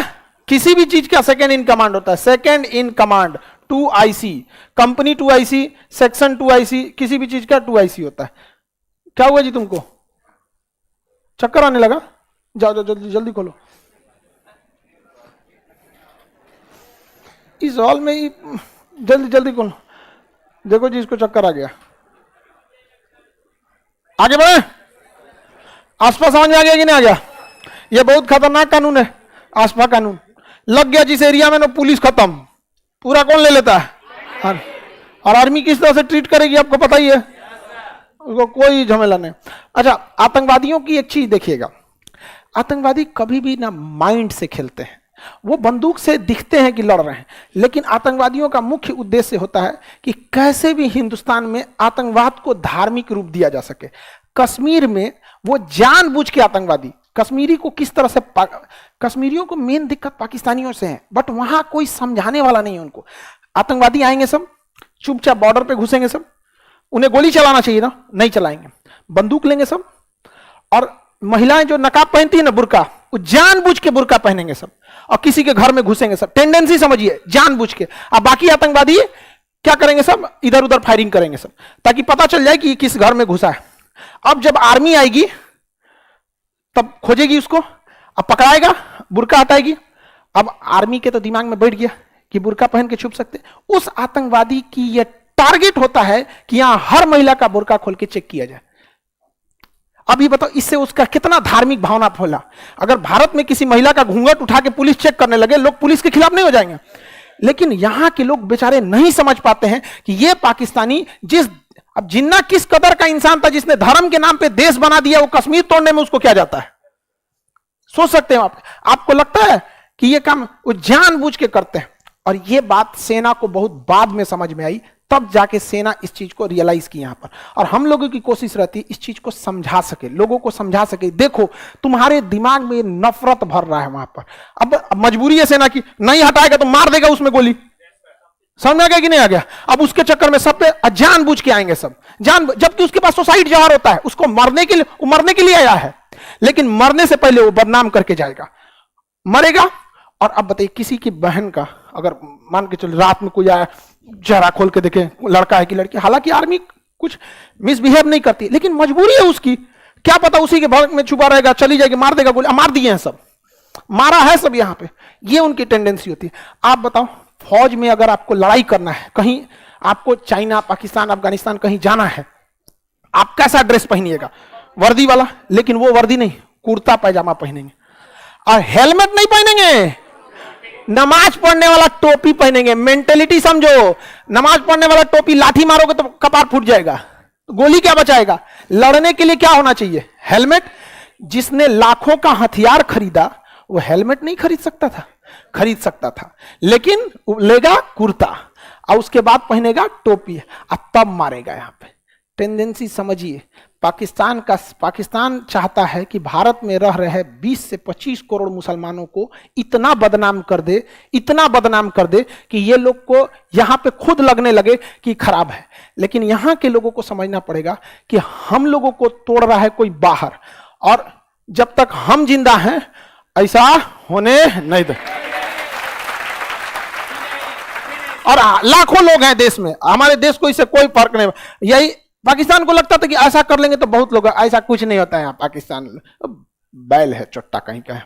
किसी भी चीज का सेकेंड इन कमांड होता है, second in command 2 IC। Company 2 IC, section 2 IC, किसी भी चीज का 2 IC होता है। क्या हुआ जी तुमको, चक्कर आने लगा? जाओ जाओ जल्दी जल्दी खोलो। इस हॉल में ही जल्दी जल्दी खोलो। देखो जी इसको चक्कर आ गया। आगे बढ़े, आसपास समझ में आ गया कि नहीं आ गया? ये बहुत खतरनाक कानून है, आसपा कानून। लग गया जिस एरिया में ना, पुलिस खत्म, पूरा कौन ले लेता है? और आर्मी किस तरह से ट्रीट करेगी आपको पता ही है, उसको कोई झमेला नहीं। अच्छा, आतंकवादियों की एक चीज देखिएगा, आतंकवादी कभी भी ना माइंड से खेलते हैं। वो बंदूक से दिखते हैं कि लड़ रहे हैं, लेकिन आतंकवादियों का मुख्य उद्देश्य होता है कि कैसे भी हिंदुस्तान में आतंकवाद को धार्मिक रूप दिया जा सके। कश्मीर में वो जानबूझ के आतंकवादी, कश्मीरी को किस तरह से, कश्मीरियों को मेन दिक्कत पाकिस्तानियों से है, बट वहां कोई समझाने वाला नहीं है उनको। आतंकवादी आएंगे सब, चुपचाप बॉर्डर पे घुसेंगे सब, उन्हें गोली चलाना चाहिए ना, नहीं चलाएंगे, बंदूक लेंगे सब। और महिलाएं जो नकाब पहनती है ना, बुर्का, वो जानबूझ के बुर्का पहनेंगे सब, और किसी के घर में घुसेंगे सब। टेंडेंसी समझिए, जानबूझ के। अब बाकी आतंकवादी क्या करेंगे सब, इधर उधर फायरिंग करेंगे सब, ताकि पता चल जाए कि किस घर में घुसा है। अब जब आर्मी आएगी तब खोजेगी उसको, अब पकड़ाएगा, बुर्का हटाएगी। अब आर्मी के तो दिमाग में बैठ गया कि बुर्का पहन के छुप सकते। उस आतंकवादी की यह टारगेट होता है कि यहां हर महिला का बुर्का खोल के चेक किया जाए। अभी बताओ, इससे उसका कितना धार्मिक भावना फैला। अगर भारत में किसी महिला का घूंघट उठा के पुलिस चेक करने लगे, लोग पुलिस के खिलाफ नहीं हो जाएंगे। लेकिन यहां के लोग बेचारे नहीं समझ पाते हैं कि ये पाकिस्तानी अब जिन्ना किस कदर का इंसान था, जिसने धर्म के नाम पे देश बना दिया, वो कश्मीर तोड़ने में उसको क्या जाता है? सोच सकते हैं आप? आपको लगता है कि ये काम वो जानबूझ के करते हैं? और ये बात सेना को बहुत बाद में समझ में आई, तब जाके सेना इस चीज को रियलाइज की यहां पर। और हम लोगों की कोशिश रहती है इस चीज को समझा सके, लोगों को समझा सके, देखो तुम्हारे दिमाग में नफरत भर रहा है वहां पर। अब मजबूरी है सेना की, नहीं हटाएगा तो मार देगा उसमें गोली। समझ में आ गया कि नहीं आ गया? अब उसके चक्कर में सब पे जानबूझ के आएंगे सब, जबकि उसके पास सुसाइड जवार होता है, उसको मरने के लिए आया है, लेकिन मरने से पहले वो बदनाम करके जाएगा, मरेगा। और अब बताइए, किसी की बहन का अगर मान के चलो रात में कोई आया, चेहरा खोल के देखे लड़का है कि लड़की, हालांकि आर्मी कुछ मिसबिहेव नहीं करती, लेकिन मजबूरी है उसकी, क्या पता उसी के भड़क में छुपा रहेगा, चली जाएगी, मार देगा गोली। मार दिए हैं सब, मारा है सब यहां पे। ये उनकी टेंडेंसी होती है। आप बताओ, फौज में अगर आपको लड़ाई करना है, कहीं आपको चाइना, पाकिस्तान, अफगानिस्तान कहीं जाना है, आप कैसा ड्रेस पहनिएगा? वर्दी वाला, लेकिन वो वर्दी नहीं, कुर्ता पैजामा पहनेंगे और हेलमेट नहीं पहनेंगे, नमाज पढ़ने वाला टोपी पहनेंगे। मेंटेलिटी समझो, नमाज पढ़ने वाला टोपी, लाठी मारोगे तो कपार फूट जाएगा। तो गोली क्या बचाएगा? लड़ने के लिए क्या होना चाहिए? हेलमेट। जिसने लाखों का हथियार खरीदा वो हेलमेट नहीं खरीद सकता था? खरीद सकता था, लेकिन लेगा कुर्ता और उसके बाद पहनेगा टोपी और तब मारेगा। यहां पे टेंडेंसी समझिए। पाकिस्तान चाहता है कि भारत में रह रहे 20 से 25 करोड़ मुसलमानों को इतना बदनाम कर दे, इतना बदनाम कर दे कि ये लोग को यहां पे खुद लगने लगे कि खराब है। लेकिन यहां के लोगों को समझना पड़ेगा कि हम लोगों को तोड़ रहा है कोई बाहर, और जब तक हम जिंदा हैं ऐसा होने नहीं दे। और लाखों लोग हैं देश में, हमारे देश को इससे कोई फर्क नहीं। यही पाकिस्तान को लगता था कि ऐसा कर लेंगे तो बहुत लोग, ऐसा कुछ नहीं होता है यहाँ पाकिस्तान। बैल है चट्टा कहीं का है,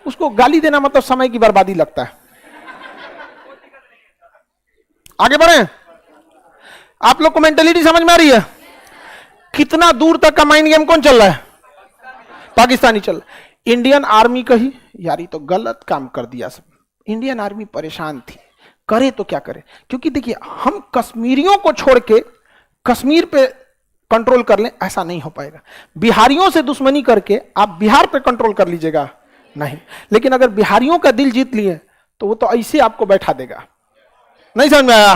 उसको गाली देना मतलब समय की बर्बादी लगता है। आगे बढ़े। आप लोग को मेंटेलिटी समझ में आ रही है? कितना दूर तक का माइंड गेम कौन चल रहा है? पाकिस्तानी चल। इंडियन आर्मी कही यार ये तो गलत काम कर दिया सब। इंडियन आर्मी परेशान थी, करे तो क्या करे, क्योंकि देखिए हम कश्मीरियों को छोड़ के कश्मीर पे कंट्रोल कर लें ऐसा नहीं हो पाएगा। बिहारियों से दुश्मनी करके आप बिहार पे कंट्रोल कर लीजिएगा नहीं, लेकिन अगर बिहारियों का दिल जीत लिए तो वो तो ऐसे आपको बैठा देगा। नहीं समझ में आया?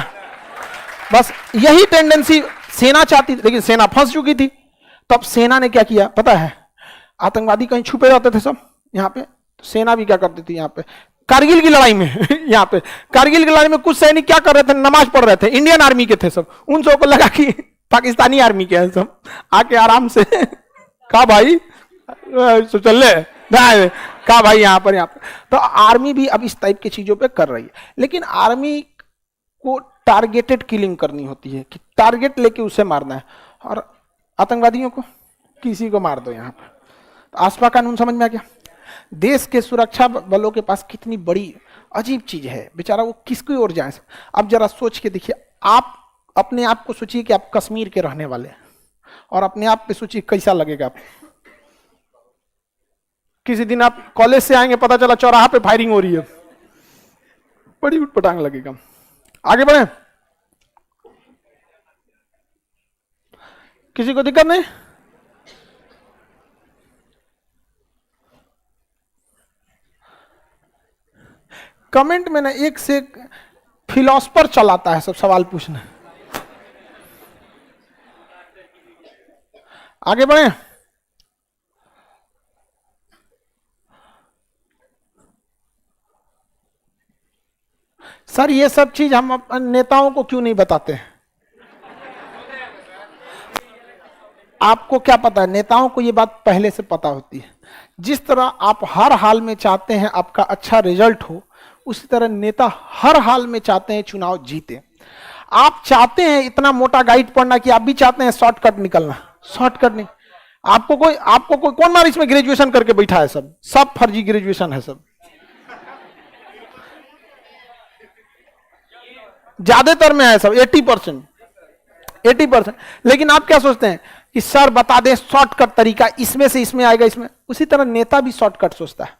बस यही टेंडेंसी सेना चाहती थी, लेकिन सेना फंस चुकी थी। तो अब सेना ने क्या किया पता है? आतंकवादी कहीं छुपे रहते थे सब यहाँ पे, तो सेना भी क्या करती थी यहाँ पे कारगिल की लड़ाई में यहाँ पे कारगिल की लड़ाई में कुछ सैनिक क्या कर रहे थे? नमाज पढ़ रहे थे, इंडियन आर्मी के थे सब। उन सबको लगा कि पाकिस्तानी आर्मी के हैं सब, आके आराम से कहा भाई तो चल ले कहा भाई यहाँ पर। तो आर्मी भी अब इस टाइप की चीजों पे कर रही है, लेकिन आर्मी को टारगेटेड किलिंग करनी होती है कि टारगेट लेके उसे मारना है, और आतंकवादियों को किसी को मार दो यहाँ पर। तो आसपा कानून समझ में आ गया? देश के सुरक्षा बलों के पास कितनी बड़ी अजीब चीज है, बेचारा वो किसकी ओर जाए। अब जरा सोच के देखिए, आप अपने आप को सोचिए कि आप कश्मीर के रहने वाले हैं, और अपने आप पे सोचिए कैसा लगेगा आप। किसी दिन आप कॉलेज से आएंगे, पता चला चौराहा पे फायरिंग हो रही है, बड़ी उटपटांग लगेगा। आगे बढ़े। किसी को दिक्कत नहीं? कमेंट में ना एक से एक फिलोसफर चलाता है सब सवाल पूछना। आगे बढ़े। सर ये सब चीज हम अपने नेताओं को क्यों नहीं बताते हैं? आपको क्या पता है? नेताओं को ये बात पहले से पता होती है। जिस तरह आप हर हाल में चाहते हैं आपका अच्छा रिजल्ट हो, उसी तरह नेता हर हाल में चाहते हैं चुनाव जीते। आप चाहते हैं इतना मोटा गाइड पढ़ना कि आप भी चाहते हैं शॉर्टकट निकलना। शॉर्टकट नहीं। आपको कोई कौन मार इसमें ग्रेजुएशन करके बैठा है? सब फर्जी ग्रेजुएशन है सब, ज्यादातर में है सब 80%। लेकिन आप क्या सोचते हैं कि सर बता दें शॉर्टकट तरीका, इसमें से इसमें आएगा, इसमें। उसी तरह नेता भी शॉर्टकट सोचता है,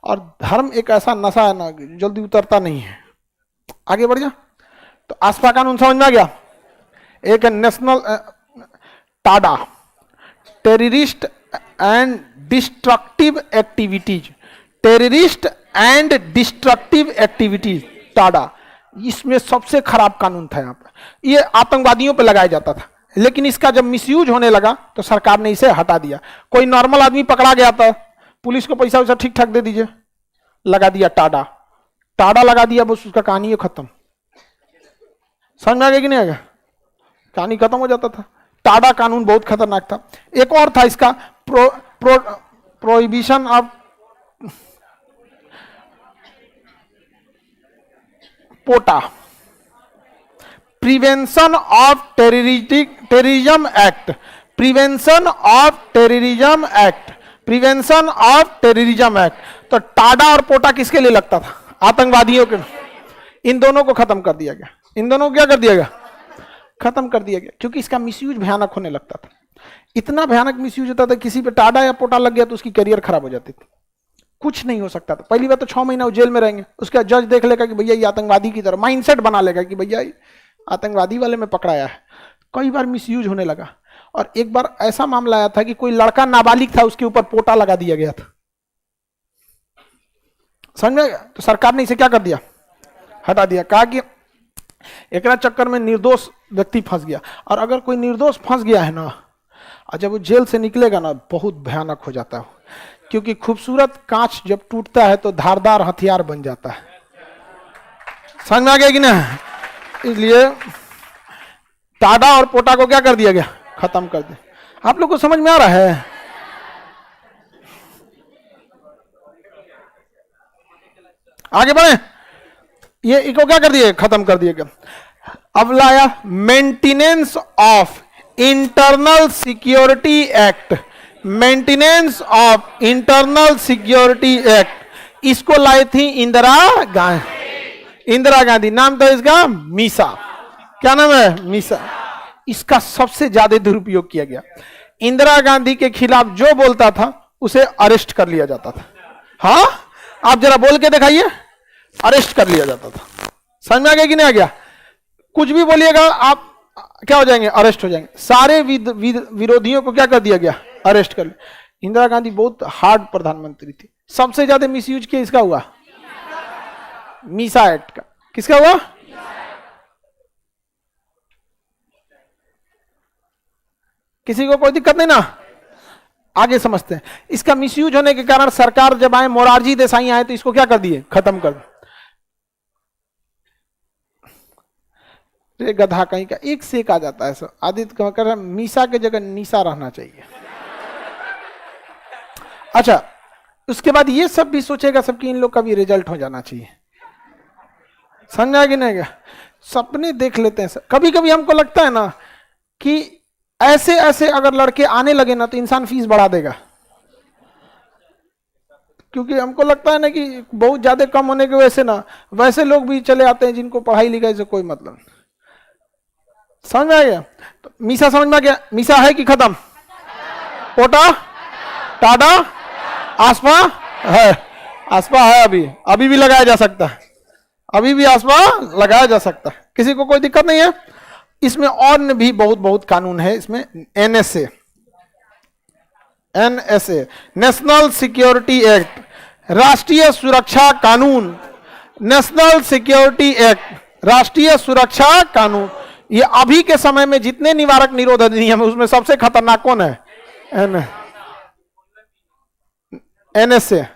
और धर्म एक ऐसा नशा है ना, जल्दी उतरता नहीं है। आगे बढ़ जा। तो आसपा कानून समझ में आ गया? एक national Tada, terrorist and destructive activities. Terrorist and destructive activities, Tada. इसमें सबसे खराब कानून था यहाँ पर। ये आतंकवादियों पे लगाया जाता था, लेकिन इसका जब मिसयूज होने लगा तो सरकार ने इसे हटा दिया। कोई नॉर्मल आदमी पकड़ा गया था, पुलिस को पैसा वैसा ठीक ठाक दे दीजिए, लगा दिया टाडा। टाडा लगा दिया, बस उसका कहानी है खत्म। समझ में आ गया कि नहीं आ गया? कहानी खत्म हो जाता था। टाडा कानून बहुत खतरनाक था। एक और था इसका, prohibition of POTA, prevention of terrorism act, prevention of terrorism act, prevention of terrorism act. तो टाडा और पोटा किसके लिए लगता था? आतंकवादियों के। इन दोनों को खत्म कर दिया गया। इन दोनों को क्या कर दिया गया? खत्म कर दिया गया, क्योंकि इसका मिसयूज भयानक होने लगता था। इतना भयानक मिसयूज होता था, किसी पे टाडा या पोटा लग गया तो उसकी करियर खराब हो जाती थी, कुछ नहीं हो सकता था। पहली बात तो 6 महीना वो जेल में रहेंगे, उसका जज देख लेगा कि भैया ये आतंकवादी की तरह, माइंडसेट बना लेगा कि भैया आतंकवादी वाले में पकड़ाया है। कई बार मिसयूज होने लगा। और एक बार ऐसा मामला आया था कि कोई लड़का नाबालिग था, उसके ऊपर पोटा लगा दिया गया था, समझ में? तो सरकार ने इसे क्या कर दिया, हटा दिया। कहा कि एक चक्कर में निर्दोष व्यक्ति फंस गया। और अगर कोई निर्दोष फंस गया है ना, और जब वो जेल से निकलेगा ना, बहुत भयानक हो जाता है, क्योंकि खूबसूरत कांच जब टूटता है तो धारदार हथियार बन जाता है। समझ में आ गया कि ना? इसलिए टाडा और पोटा को क्या कर दिया गया, खत्म कर दिया। आप लोग को समझ में आ रहा है? आगे बढ़े। ये इको क्या कर दिए, खत्म कर दिए गया। अब लाया maintenance of internal security act, maintenance of internal security act, इसको लाई थी इंदिरा गांधी। इंदिरा गांधी नाम था इसका, मीसा। क्या नाम है, मीसा। इसका सबसे ज्यादा दुरुपयोग किया गया। इंदिरा गांधी के खिलाफ जो बोलता था उसे अरेस्ट कर लिया जाता था। हाँ, आप जरा बोल के दिखाइए, अरेस्ट कर लिया जाता था। समझ में आ गया कि नहीं आ गया? कुछ भी बोलिएगा आप क्या हो जाएंगे, अरेस्ट हो जाएंगे। सारे विरोधियों को क्या कर दिया गया, अरेस्ट कर लिया। इंदिरा गांधी बहुत हार्ड प्रधानमंत्री थी। सबसे ज्यादा मिसयूज किया इसका हुआ, मीसा एक्ट का। किसका हुआ? किसी को कोई दिक्कत नहीं ना? आगे समझते हैं। इसका मिसयूज होने के कारण सरकार जब आए, मोरारजी देसाई आए, तो इसको क्या कर दिए, खत्म कर दिए। गधा कहीं का, एक से एक आ जाता है। सब आदित्य कर मीसा के जगह निशा रहना चाहिए। अच्छा, उसके बाद ये सब भी सोचेगा सबकी इन लोग का भी रिजल्ट हो जाना चाहिए। समझा कि नहीं? सपने देख लेते हैं। कभी कभी हमको लगता है ना कि ऐसे ऐसे अगर लड़के आने लगे ना तो इंसान फीस बढ़ा देगा, क्योंकि हमको लगता है ना कि बहुत ज्यादा कम होने की वजह से ना वैसे लोग भी चले आते हैं जिनको पढ़ाई लिखाई से कोई मतलब नहीं। समझ में आ गया? तो मीसा समझ में आ गया? मीसा है कि खत्म? पोटा, टाडा, आसपा है। आसपा है, अभी भी लगाया जा सकता है, अभी भी आसपा लगाया जा सकता है, किसी को कोई दिक्कत नहीं है। इसमें और भी बहुत बहुत कानून है। इसमें एनएसए, नेशनल सिक्योरिटी एक्ट, राष्ट्रीय सुरक्षा कानून, नेशनल सिक्योरिटी एक्ट, राष्ट्रीय सुरक्षा कानून। ये अभी के समय में जितने निवारक निरोध अधिनियम है उसमें सबसे खतरनाक कौन है? एनएसए।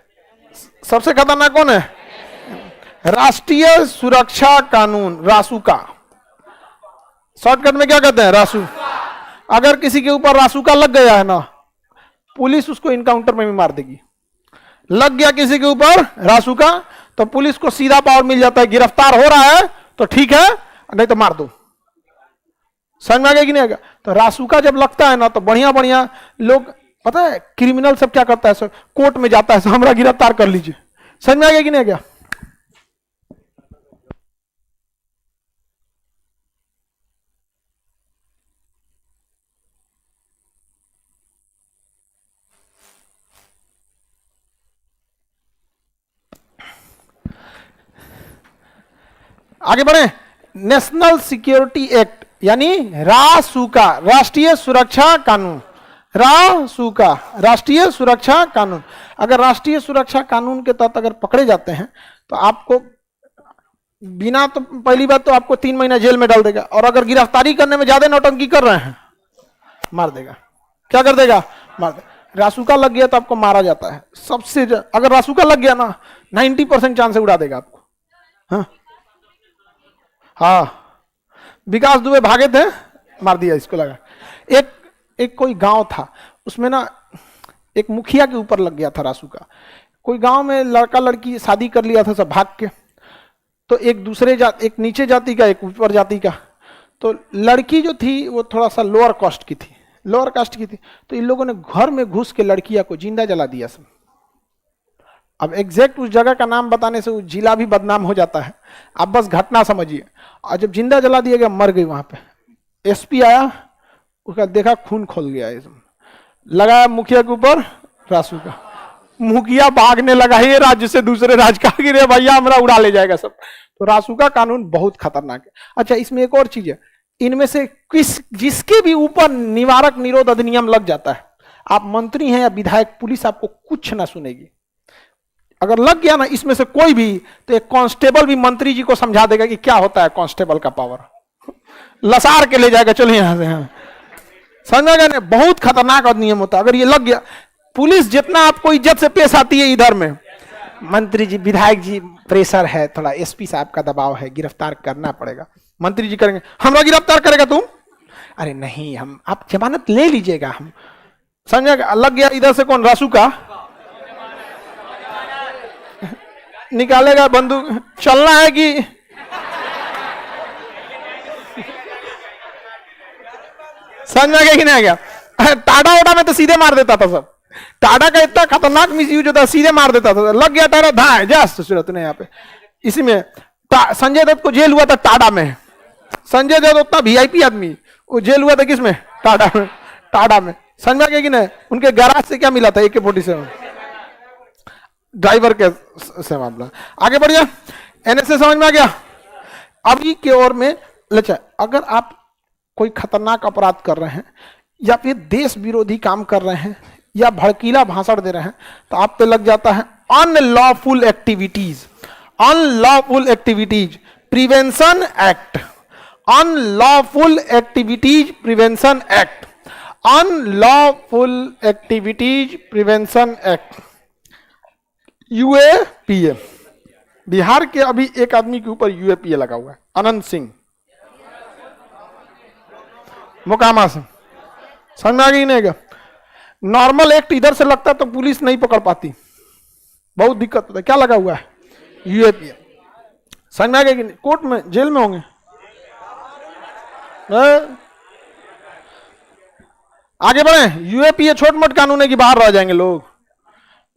सबसे खतरनाक कौन है? राष्ट्रीय सुरक्षा कानून, रासुका। शॉर्टकट में क्या कहते हैं? रासू। अगर किसी के ऊपर रासुका लग गया है ना, पुलिस उसको इनकाउंटर में भी मार देगी। लग गया किसी के ऊपर रासुका तो पुलिस को सीधा पावर मिल जाता है, गिरफ्तार हो रहा है तो ठीक है, नहीं तो मार दो। समझ में आ गया कि नहीं आ गया? तो रासुका जब लगता है ना तो बढ़िया बढ़िया लोग, पता है क्रिमिनल सब क्या करता है, सब कोर्ट में जाता है, सब हमरा गिरफ्तार कर लीजिए। समझ में आ गया कि नहीं आ गया? आगे बढ़े। नेशनल सिक्योरिटी एक्ट यानी रासुका, राष्ट्रीय सुरक्षा कानून। रासुका, राष्ट्रीय सुरक्षा कानून। अगर राष्ट्रीय सुरक्षा कानून के तहत अगर पकड़े जाते हैं तो आपको बिना, तो पहली बात तो आपको 3 महीना जेल में डाल देगा, और अगर गिरफ्तारी करने में ज्यादा नौटंकी कर रहे हैं मार देगा। क्या कर देगा? मार देगा। रासुका लग गया तो आपको मारा जाता है। सबसे अगर रासुका लग गया ना 90% चांस से उड़ा देगा आपको। हाँ, विकास दुबे भागे थे, मार दिया इसको लगा। एक कोई गांव था, उसमें ना एक मुखिया के ऊपर लग गया था रासुका। कोई गांव में लड़का लड़की शादी कर लिया था सब भाग के, तो एक दूसरे एक नीचे जाति का एक ऊपर जाति का, तो लड़की जो थी वो थोड़ा सा लोअर कास्ट की थी, लोअर कास्ट की थी। तो इन लोगों ने घर में घुस के लड़किया को जिंदा जला दिया सब। अब एग्जैक्ट उस जगह का नाम बताने से उस जिला भी बदनाम हो जाता है, आप बस घटना समझिए। और जब जिंदा जला दिया गया, मर गई वहां पे। एसपी आया, उसका देखा खून खोल गया, लगाया मुखिया के ऊपर रासुका। मुखिया भागने लगा, ये राज्य से दूसरे राज्य का, गिरे भैया हमरा उड़ा ले जाएगा सब। तो रासुका कानून बहुत खतरनाक है। अच्छा, इसमें एक और चीज है, इनमें से जिसके भी ऊपर निवारक निरोध अधिनियम लग जाता है, आप मंत्री हैं या विधायक, पुलिस आपको कुछ ना सुनेगी। अगर लग गया ना इसमें से कोई भी, तो एक कांस्टेबल भी मंत्री जी को समझा देगा कि क्या होता है कांस्टेबल का पावर, लसार के ले जाएगा, चलो यहां से। हाँ, समझ गए ना, बहुत खतरनाक अधिनियम होता है। अगर ये लग गया, पुलिस जितना आपको इज्जत से पेश आती है इधर में, मंत्री जी विधायक जी प्रेशर है थोड़ा, एसपी साहब का दबाव है, गिरफ्तार करना पड़ेगा, मंत्री जी करेंगे, हमरा गिरफ्तार करेगा तुम, अरे नहीं हम, आप जमानत ले लीजिएगा हम। समझा, लग गया इधर से कौन, रासू का निकालेगा बंदूक, चलना है कि समझ में आ गया कि नहीं आ गया। टाटा वाटा में तो सीधे मार देता था सब, टाटा का इतना खतरनाक मिस यूज होता, सीधे मार देता था, लग गया टाटा धा जस्ट सूरत ने यहाँ पे। इसी में संजय दत्त को जेल हुआ था टाटा में, संजय दत्त उतना वीआईपी आदमी, वो जेल हुआ था किसमें, टाटा में, टाटा में। समझ में आ गया कि नहीं, उनके गैराज से क्या मिला था, AK-47 ड्राइवर के से मामला। आगे बढ़िया, NSA समझ में आ गया। अभी के ओर में लचा, अगर आप कोई खतरनाक अपराध कर रहे हैं या फिर देश विरोधी काम कर रहे हैं या भड़कीला भाषण दे रहे हैं, तो आप पे लग जाता है unlawful activities, unlawful activities prevention act, unlawful activities prevention act, unlawful activities prevention act, UAPA। Bihar के अभी एक आदमी के ऊपर UAPA लगा हुआ है, अनंत सिंह मोकामा से। समझ में आ गई नहीं? नॉर्मल एक्ट इधर से लगता तो पुलिस नहीं पकड़ पाती, बहुत दिक्कत होता है। क्या लगा हुआ है, UAPA। समझ में आ गया कि नहीं? कोर्ट में, जेल में होंगे। आगे बढ़े, UAPA छोट मोट कानून है कि बाहर रह जाएंगे लोग।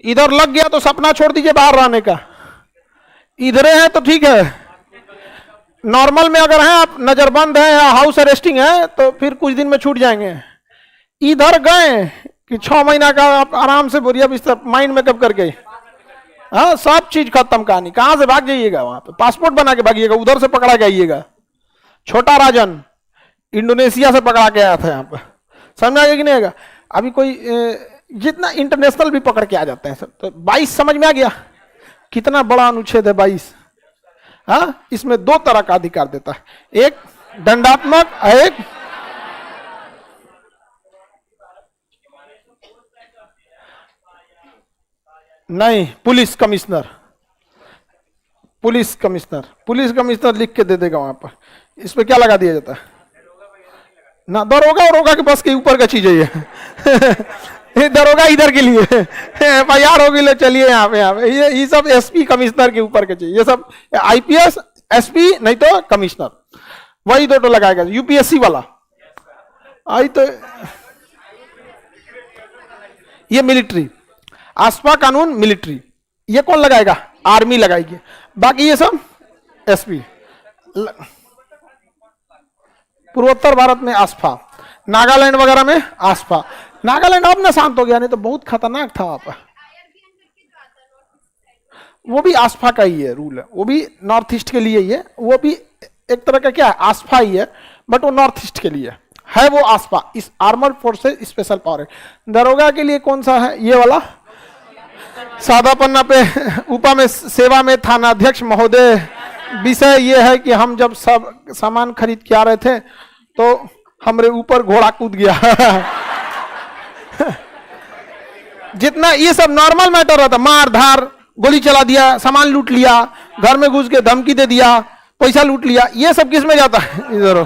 इधर लग गया तो सपना छोड़ दीजिए बाहर रहने का, इधरे हैं तो ठीक है। नॉर्मल में अगर हैं आप, नजरबंद है या हाउस अरेस्टिंग है, तो फिर कुछ दिन में छूट जाएंगे। इधर गए कि 6 महीना का आप आराम से बोरिया बिस्तर माइंड मेकअप करके, हाँ सब चीज खत्म कहानी। कहां से भाग जाइएगा, वहां पे पासपोर्ट बना के भागिएगा, उधर से पकड़ा के आइएगा। छोटा राजन इंडोनेशिया से पकड़ा के आया था यहाँ पे। समझ आएगा कि नहीं आएगा? अभी कोई जितना इंटरनेशनल भी पकड़ के आ जाते हैं सब। तो 22 समझ में आ गया, कितना बड़ा अनुच्छेद है 22। हाँ, इसमें 2 तरह का अधिकार देता है, एक दंडात्मक, एक नहीं, police commissioner. Police commissioner, police commissioner लिख के दे देगा वहां पर। इस पे क्या लगा दिया जाता है ना, दरोगा और रोगा के बस के ऊपर का चीज है ये। दरोगा इधर के लिए, FIR होगी, ले चलिए यहाँ पे ये सब SP कमिश्नर के ऊपर के चाहिए। ये सब IPS SP नहीं तो कमिश्नर, वही 2 तो लगाएगा। UPSC वाला आई तो ये मिलिट्री, आसपा कानून मिलिट्री, ये कौन लगाएगा, आर्मी लगाएगी। बाकी ये सब SP। पूर्वोत्तर भारत में आसपा, नागालैंड वगैरह में आसपा। नागालैंड अब ना शांत हो गया, नहीं तो बहुत खतरनाक था वहां पर। वो भी आसपा का ही है रूल है, वो भी नॉर्थ ईस्ट के लिए ही है। वो भी एक तरह का क्या है, आसपा ही है, बट वो नॉर्थ ईस्ट के लिए है वो आसपा। इस आर्मर्ड फोर्सेस स्पेशल पावर है। दरोगा के लिए कौन सा है, ये वाला सादा पन्ना पे ऊपर में सेवा में थानाध्यक्ष महोदय। विषय ये है कि हम जब सब सामान खरीद के आ रहे थे तो हमरे ऊपर घोड़ा कूद गया। जितना ये सब नॉर्मल मैटर रहता, मार धार, गोली चला दिया, सामान लूट लिया, घर में घुस के धमकी दे दिया, पैसा लूट लिया, ये सब किस में जाता है, इधर।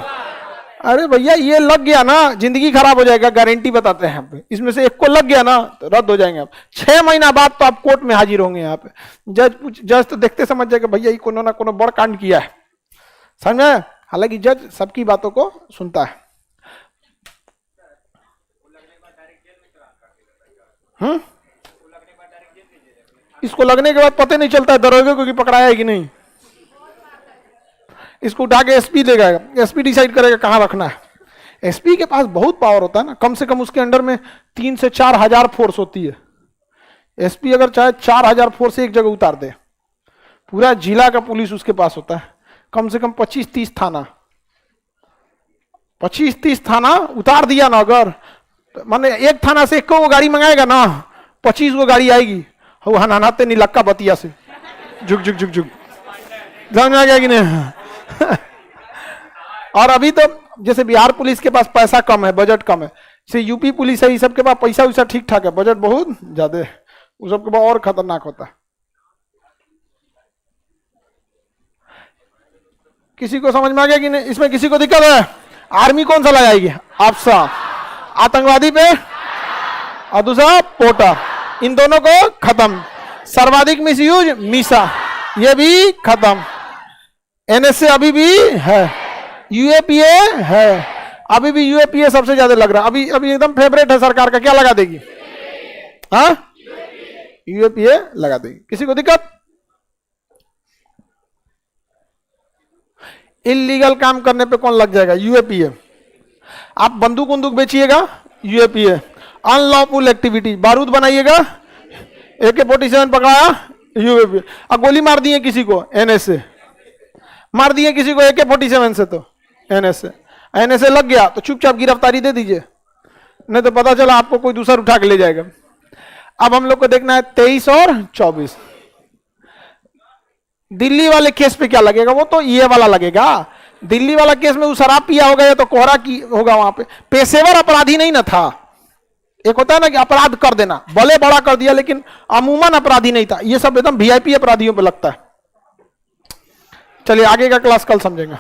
अरे भैया ये लग गया ना, जिंदगी खराब हो जाएगा, गारंटी बताते हैं यहाँ पे। इसमें से एक को लग गया ना तो रद्द हो जाएंगे आप। 6 महीना बाद तो आप कोर्ट में हाजिर होंगे यहाँ पे। जज तो देखते समझ जाएगा भैया ये कोनो ना कोनो बड़ कांड किया है, समझ में। हालांकि जज सबकी बातों को सुनता है। इसको लगने के बाद पता नहीं चलता है दरोगे को कि पकड़ाया है कि नहीं। इसको उठा के SP ले जाएगा, SP डिसाइड करेगा कहां रखना है। SP के पास बहुत पावर होता है ना, कम से कम उसके अंडर में 3 से 4 हजार फोर्स होती है। SP अगर चाहे 4 हजार फोर्स एक जगह उतार दे, पूरा जिला का पुलिस उसके पास होता है, कम से कम 25-30 थाना। 25-30 थाना उतार दिया ना अगर, तो माने एक थाना से 1 गाड़ी मंगाएगा ना, 25 गो गाड़ी आएगी। हो हनाते नहीं लक्का बतिया से झुक झुक झुक झुक, समझ में आ गया कि नहीं? और अभी तो जैसे बिहार पुलिस के पास पैसा कम है, बजट कम है, से यूपी पुलिस है, ये सबके पास पैसा वैसा ठीक ठाक है, बजट बहुत ज्यादा है, उस सबके पास और खतरनाक होता है। किसी को समझ में आ गया कि नहीं? इसमें किसी को दिक्कत है? आर्मी कौन सा लगाएगी? आपसा। आतंकवादी पे और दूसरा पोटा, इन दोनों को खत्म। सर्वाधिक मिसयूज मीसा, ये भी खत्म। एनएसए अभी भी है, यूएपीए है, अभी भी यूएपीए सबसे ज्यादा लग रहा है, अभी अभी एकदम फेवरेट है सरकार का। क्या लगा देगी? हाँ, यूएपीए लगा देगी। किसी को दिक्कत? इलीगल काम करने पे कौन लग जाएगा? यूएपीए। आप बंदूक बंदूक बेचिएगा, यूएपीए। अनलॉफुल एक्टिविटी, बारूद बनाइएगा, AK-47 पकड़ाया, यूएपीए। अब गोली मार दिए किसी को, एनएसए। मार दिए किसी को AK-47 से, तो एनएसए। एनएसए लग गया तो चुपचाप गिरफ्तारी दे दीजिए, नहीं तो पता चला आपको कोई दूसरा उठा के ले जाएगा। अब हम लोग को देखना है 23 और 24। दिल्ली वाले केस पे क्या लगेगा? वो तो ये वाला लगेगा। दिल्ली वाला केस में वो शराब पिया होगा या तो कोहरा की होगा, वहां पे पेशेवर अपराधी नहीं ना था। एक होता है ना कि अपराध कर देना, भले बड़ा कर दिया लेकिन अमूमन अपराधी नहीं था। ये सब एकदम VIP अपराधियों पे लगता है। चलिए आगे का क्लास कल समझेंगे।